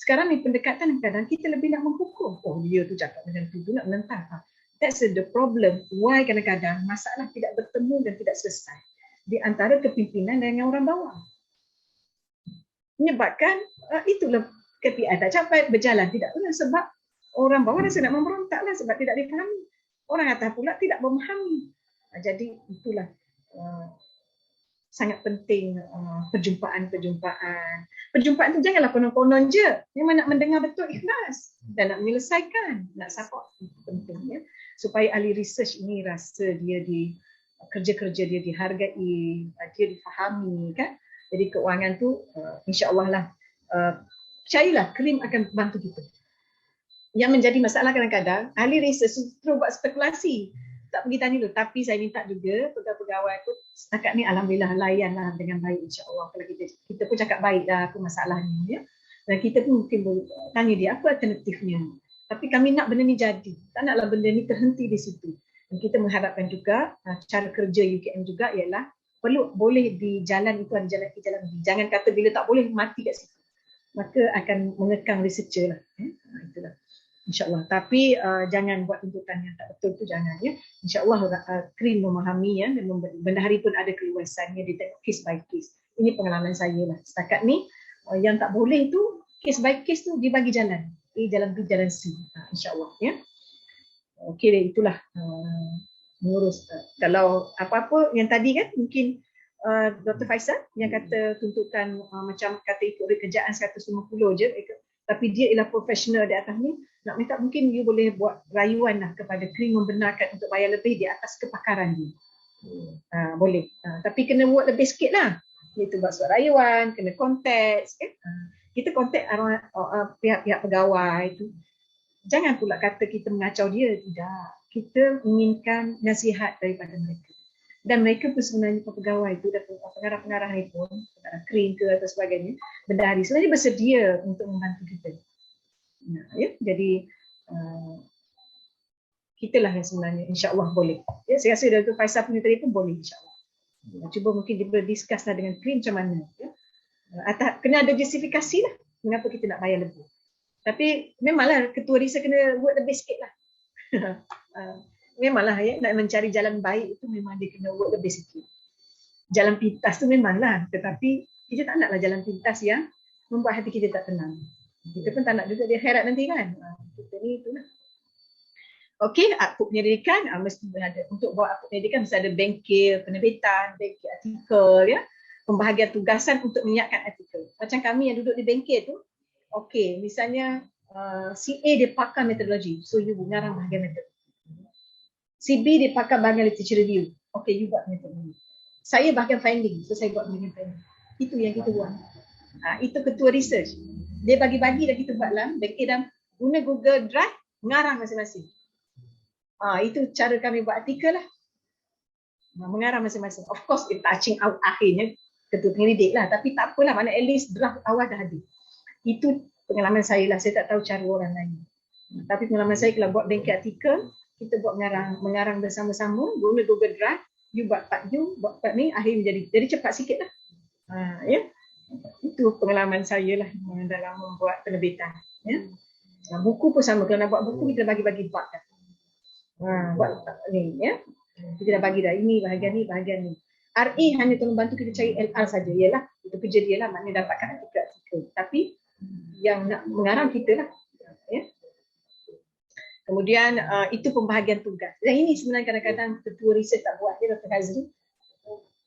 Sekarang ni pendekatan kadang kita lebih nak menghukum. Dia tu cakap macam tu nak menentang. That's the problem. Why kadang-kadang masalah tidak bertemu dan tidak selesai di antara kepimpinan dengan orang bawah. Menyebabkan itulah KPI tak capai, berjalan tidak benar sebab orang bawah rasa nak memberontak lah sebab tidak difahami. Orang atas pula tidak memahami. Jadi itulah sangat penting perjumpaan. Perjumpaan tu janganlah konon-konon je. Memang nak mendengar betul ikhlas dan nak menyelesaikan, nak support. Itu pentingnya supaya ahli research ini rasa dia kerja-kerja dia dihargai, dia difahami kan. Jadi keuangan tu insya-Allah lah percayalah krim akan bantu kita. Yang menjadi masalah kadang-kadang ahli research terus buat spekulasi. Tak pergi tanya dulu, tapi saya minta juga pegawai-pegawai tu setakat ni alhamdulillah layanlah dengan baik insya-Allah. Kalau kita pun cakap baiklah apa masalahnya ya. Dan kita pun mungkin tanya dia apa alternatifnya. Tapi kami nak benda ni jadi. Tak naklah benda ni terhenti di situ. Dan kita mengharapkan juga cara kerja UKM juga ialah boleh di jalan itu ada jalan ke jalan lagi. Jangan kata bila tak boleh mati kat situ. Maka akan mengekang researcher lah. Itulah. InsyaAllah. Tapi jangan buat tuntutan yang tak betul tu, jangan ya. InsyaAllah Krin memahami ya, dan bendahari pun ada keluasannya, dia tengok case by case. Ini pengalaman saya lah. Setakat ni yang tak boleh tu case by case tu dia bagi jalan. Jalan B, jalan C. InsyaAllah ya. Okey, itulah mengurus. Kalau apa-apa yang tadi kan mungkin Dr. Faisal yang kata tuntutan macam kata ikut kerjaan 150 je, tapi dia ialah profesional di atas ni, nak minta mungkin you boleh buat rayuan lah kepada Krin membenarkan untuk bayar lebih di atas kepakaran dia. Boleh. Tapi kena buat lebih sikit lah. Iaitu buat surat rayuan, kena kontak. Kita kontak pihak-pihak pegawai tu. Jangan pula kata kita mengacau dia. Tidak. Kita inginkan nasihat daripada mereka. Dan mereka pun sebenarnya pegawai itu dan pengarah-pengarah ni pun, Krin ke atau sebagainya, bendahari sebenarnya bersedia untuk membantu kita. Ya, jadi kitalah yang sebenarnya insya-Allah boleh. Ya, saya rasa Dr. Faisal punya tadi pun boleh insya-Allah. Cuba mungkin dia boleh discuss lah dengan Krin macam mana. Ya. Kena ada justifikasi lah mengapa kita nak bayar lebih. Tapi memanglah ketua RISA kena buat lebih sikit lah. Memanglah ya, nak mencari jalan baik itu memang dia kena work lebih sikit. Jalan pintas tu memanglah, tetapi kita tak naklah jalan pintas yang membuat hati kita tak tenang. Kita pun tak nak juga dia heret nanti kan. Kita ni itulah. Okey, akut penyelidikan mesti ada. Untuk buat akut penyelidikan mesti ada bengkel penerbitan, bengkel artikel ya. Pembahagian tugasan untuk menyiapkan artikel. Macam kami yang duduk di bengkel tu, okey, misalnya si A dia pakar metodologi, so you mengarang bahagian metodologi. Si B dia pakar bahagian literature review. Okay, you buat metodologi. Saya bahagian finding, so saya buat bahagian finding. Itu yang kita buat. Itu ketua research. Dia bagi-bagi dan kita buat lah. Dan guna Google Drive, mengarang masing-masing. Itu cara kami buat artikel lah. Mengarang masing-masing. Of course, in touching out akhirnya ketua penyelidik lah. Tapi tak apalah, mana at least draft awal dah ada. Itu pengalaman saya lah. Saya tak tahu cara orang lain. Tapi pengalaman saya kalau buat bengkel artikel, kita buat mengarang bersama-sama, guna Google Drive, you buat part you, buat part ni, akhirnya jadi cepat sikit lah. Ya. Itu pengalaman saya lah dalam membuat penerbitan. Ya. Buku pun sama, kalau nak buat buku kita bagi-bagi part kan. Buat ni ya. Kita dah bagi dah, ini bahagian ni. RE hanya tolong bantu kita cari LR saja, ialah itu kerja dia lah, maknanya dapatkan artikel. Tapi yang nak mengarang kita lah. Ya. Kemudian itu pembahagian tugas. Dan ini sebenarnya kadang-kadang ketua research tak buat ya, Dr. Hazri.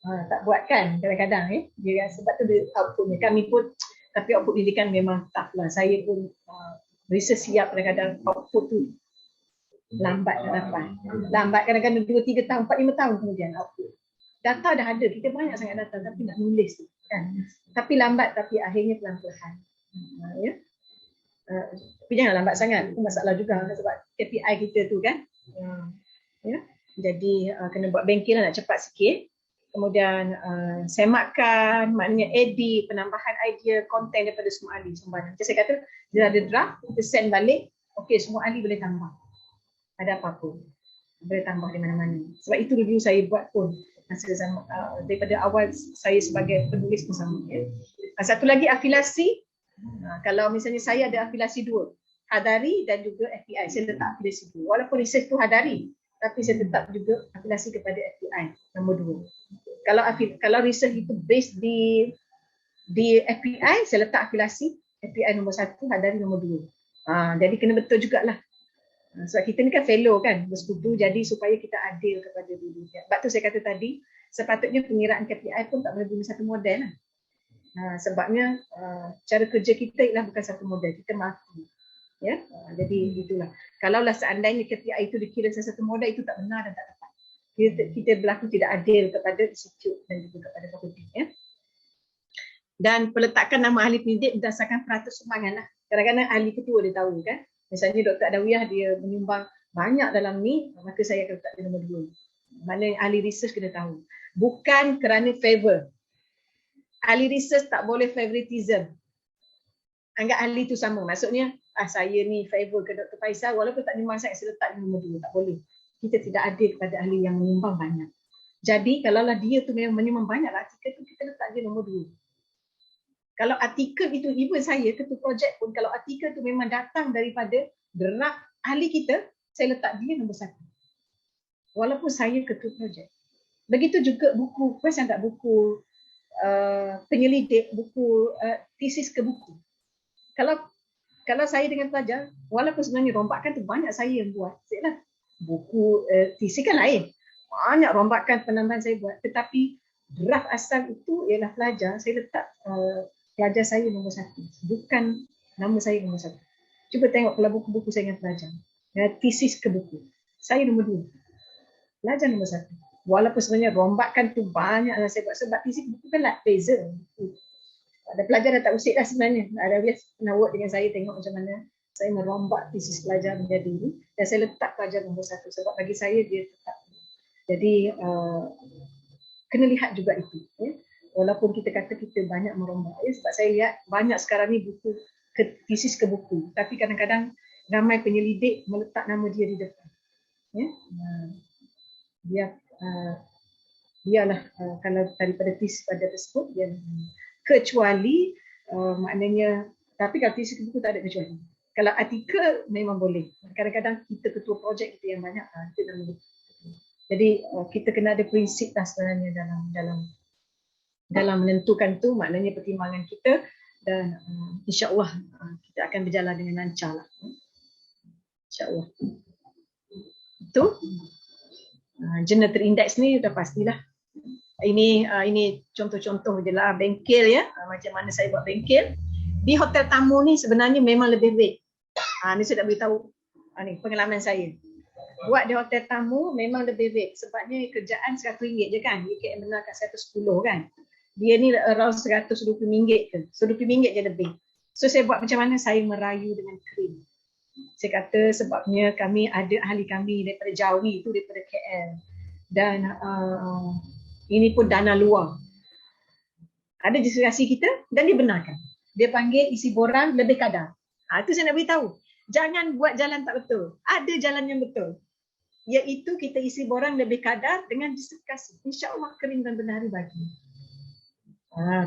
Tak buat kan kadang-kadang ya. Dia sebab tu dia outputnya. Kami pun, tapi output pendidikan memang tak lah. Saya pun research siap kadang-kadang output tu lambat kadang-kadang 2-3 tahun, 4-5 tahun kemudian output. Data dah ada, kita banyak sangat data tapi nak nulis tu kan. Tapi lambat, tapi akhirnya pelan-pelan. Ya. Tapi jangan lambat sangat, itu masalah juga sebab KPI kita tu kan. Ya. Jadi kena buat bengkel nak cepat sikit. Kemudian semakkan, maknanya edit, penambahan idea, konten daripada semua ahli sumbangan. Macam saya kata, dia ada draft, kita send balik, okey semua ahli boleh tambah. Ada apa-apa, boleh tambah di mana-mana. Sebab itu review saya buat pun masa zaman, daripada awal saya sebagai penulis pun sama. Ya. Satu lagi afiliasi. Kalau misalnya saya ada afiliasi 2, Hadari dan juga FPI, saya letak afiliasi 2. Walaupun research tu Hadari, tapi saya tetap juga afiliasi kepada FPI nombor 2. Kalau research itu based di FPI, saya letak afiliasi FPI nombor 1, Hadari nombor 2. Jadi kena betul jugalah. Sebab kita ni kan fellow kan, bersekutu, jadi supaya kita adil kepada diri. Sebab tu saya kata tadi, sepatutnya pengiraan KPI pun tak boleh guna satu model lah. Sebabnya cara kerja kita ialah bukan satu model, kita mati. Ya, jadi itulah. Kalaulah seandainya KPI itu dikira satu model, itu tak benar dan tak tepat. Kita berlaku tidak adil kepada institut dan juga kepada fakulti. Ya. Dan peletakan nama ahli pendidik berdasarkan peratus sumbangan lah. Kadang-kadang ahli ketua dia tahu kan. Misalnya Dr. Adawiyah dia menyumbang banyak dalam ni, maka saya akan letak dia nombor 2. Maknanya ahli research kena tahu. Bukan kerana favor. Ahli research tak boleh favoritism. Anggap ahli tu sama. Maksudnya, saya ni favor ke Dr. Faisal, walaupun tak nyumbang saya letak dia nombor 2. Tak boleh. Kita tidak adil kepada ahli yang menyumbang banyak. Jadi, kalaulah dia tu memang menyumbang banyak artikel tu, kita letak dia nombor 2. Kalau artikel itu, even saya, ketua projek pun, kalau artikel tu memang datang daripada Draft ahli kita, saya letak dia nombor 1. Walaupun saya ketua projek. Begitu juga buku, saya tak buku penyelidik, buku tesis ke buku. Kalau saya dengan pelajar, walaupun sebenarnya rombakan tu banyak saya yang buat. Lah. Buku tesis kan lain. Banyak rombakan penambahan saya buat. Tetapi draft asal itu ialah pelajar. Saya letak pelajar saya nombor 1. Bukan nama saya nombor 1. Cuba tengok kalau buku-buku saya dengan pelajar. Tesis ke buku. Saya nombor 2. Pelajar nombor 1. Walaupun sebenarnya rombakan tu banyak yang saya buat. Sebab tesis buku kan lah beza. Ada pelajar dah tak usik dah sebenarnya. Ada biasa pernah work dengan saya tengok macam mana saya merombak tesis pelajar menjadi ini. Dan saya letak pelajar nombor 1. Sebab bagi saya dia tetap. Jadi kena lihat juga itu. Ya. Walaupun kita kata kita banyak merombak. Ya. Sebab saya lihat banyak sekarang ni buku tesis ke buku. Tapi kadang-kadang ramai penyelidik meletak nama dia di depan. Ya. Biarlah kalau daripada tesis pada tersebut dia kecuali maknanya, tapi kalau tesis buku tak ada kecuali. Kalau artikel memang boleh. Kadang-kadang kita ketua projek kita yang banyak kita dah. Jadi kita kena ada prinsip lah sebenarnya dalam menentukan tu, maknanya pertimbangan kita, dan insya-Allah kita akan berjalan dengan lancar lah. Insya-Allah. Itu generator index ni dah pastilah. Ini contoh-contoh je lah bengkel ya, macam mana saya buat bengkel. Di hotel tamu ni sebenarnya memang lebih baik. Ni saya nak beritahu ni pengalaman saya. Buat di hotel tamu memang lebih baik. Sebabnya kerjaan RM100 je kan. UKM benarkan RM110 kan. Dia ni around RM120 ke. So RM20 je lebih. So saya buat macam mana, saya merayu dengan krim. Saya kata sebabnya kami ada ahli kami daripada jauh ni, itu daripada KL. Dan ini pun dana luar. Ada justifikasi kita dan dibenarkan. Dia panggil isi borang lebih kadar. Itu saya nak beritahu. Jangan buat jalan tak betul. Ada jalan yang betul. Iaitu kita isi borang lebih kadar dengan justifikasi. InsyaAllah kering dan benar bagi.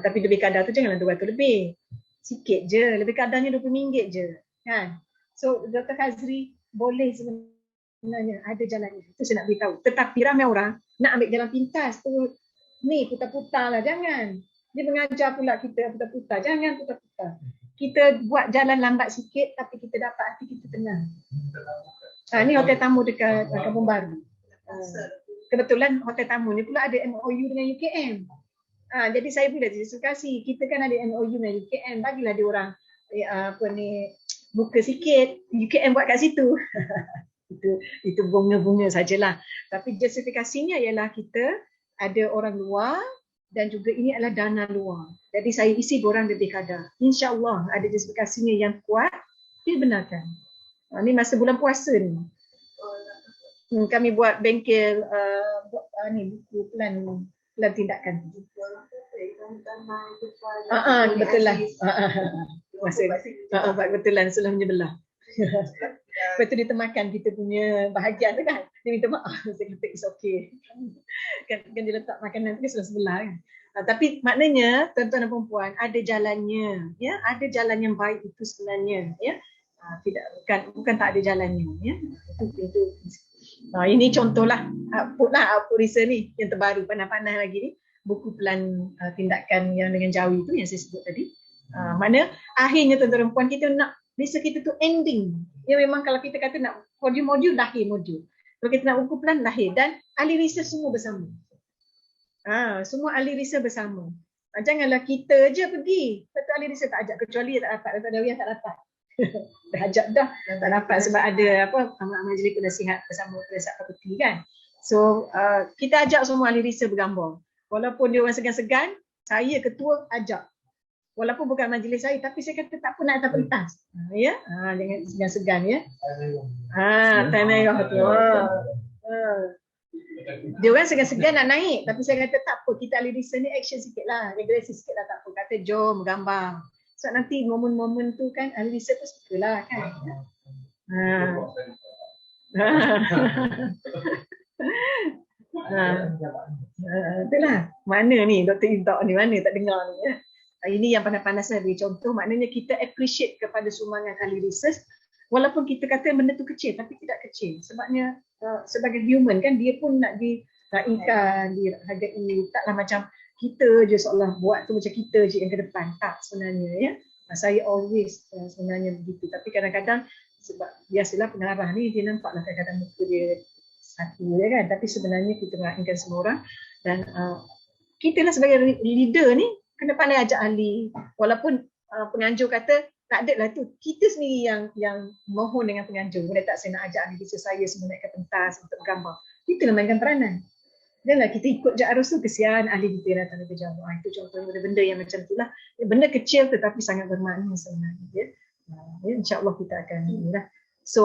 Tapi lebih kadar tu janganlah 200 lebih. Sikit je. Lebih kadarnya RM20 je. Kan? So Dr. Khazri boleh sebenarnya ada jalan itu. Itu saya nak beritahu. Tetapi ramai orang nak ambil jalan pintas tu. Ni putar-putar lah. Jangan. Dia mengajar pula kita putar-putar. Jangan putar-putar. Kita buat jalan lambat sikit tapi kita dapat hati kita tenang. Ni hotel tamu dekat Kampung Baru. Kebetulan hotel tamu ni pula ada MOU dengan UKM. Jadi saya pula justifikasi. Kita kan ada MOU dengan UKM. Bagilah dia orang buka sikit. UKM buat kat situ. itu bunga-bunga sajalah. Tapi justifikasinya ialah kita ada orang luar dan juga ini adalah dana luar. Jadi saya isi borang lebih kadar. InsyaAllah ada justifikasinya yang kuat, dibenarkan. Ini masa bulan puasa ni. Kami buat bengkel buku plan tindakan. Betul lah. Betulan sebelum menyebelah. Lepas tu dia temakan kita punya bahagian tu kan. Dia minta maaf. Saya kata it's okay. Kan dia letak makanan tu sebelah-sebelah kan. Tapi maknanya tuan-tuan dan perempuan ada jalannya. Ya, ada jalan yang baik itu sebenarnya. Ya, bukan tak ada jalannya. Ya, itu. Ini contohlah output research ni yang terbaru panas-panas lagi ni. Buku plan tindakan yang dengan Jawi tu yang saya sebut tadi. Mana akhirnya tuan-tuan dan perempuan kita nak research kita tu ending. Ya memang kalau kita kata nak modul lahir modul. Kalau kita nak buku plan lahir dan ahli research semua bersama. Semua ahli research bersama. Janganlah kita je pergi. Satu ahli research tak ajak kecuali tak dapat. Dr. Dawiyah tak dapat. Dah ajak dah tak dapat sebab ada majlis penasihat bersama penasihat fakulti kan. So kita ajak semua ahli research bergambar. Walaupun dia orang segan-segan, saya ketua ajak. Walaupun bukan majlis saya, tapi saya kata tak pun nak datang pentas. Ya, jangan segan-segan ya. Tak merah tu. Dia orang segan-segan nak naik, tapi saya kata tak apa, kita ahli research ni action sikit lah, regresi sikit lah tak apa. Kata jom gambar. So nanti momen-momen tu kan ahli research tu suka lah kan. Itulah. Mana ni Dr. Izzak ni, mana tak dengar ni ya. Ini yang panas-panas saya beri contoh, maknanya kita appreciate kepada sumbangan ahli research Walaupun kita kata benda tu kecil, tapi tidak kecil. Sebabnya sebagai human kan, dia pun nak diraikan, dihargai. Taklah macam kita je seolah buat tu macam kita je yang ke depan. Tak sebenarnya ya. Saya always sebenarnya begitu. Tapi kadang-kadang sebab biasalah pengarah ni dia nampaklah kadang-kadang muka dia satu ya kan. Tapi sebenarnya kita meraihkan semua orang. Dan kita lah sebagai leader ni kena pandai ajak ahli. Walaupun penganjur kata tak ada lah tu. Kita sendiri yang mohon dengan penganjur. Boleh tak saya nak ajak ahli bisa saya semua naik ke pentas untuk gambar. Kita nak mainkan peranan. Janganlah kita ikut je arus tu, kesian ahli kita datang ke jawab. Itu contohnya benda-benda yang macam itulah. Benda kecil tetapi sangat bermakna sebenarnya. Ya. InsyaAllah kita akan inilah. So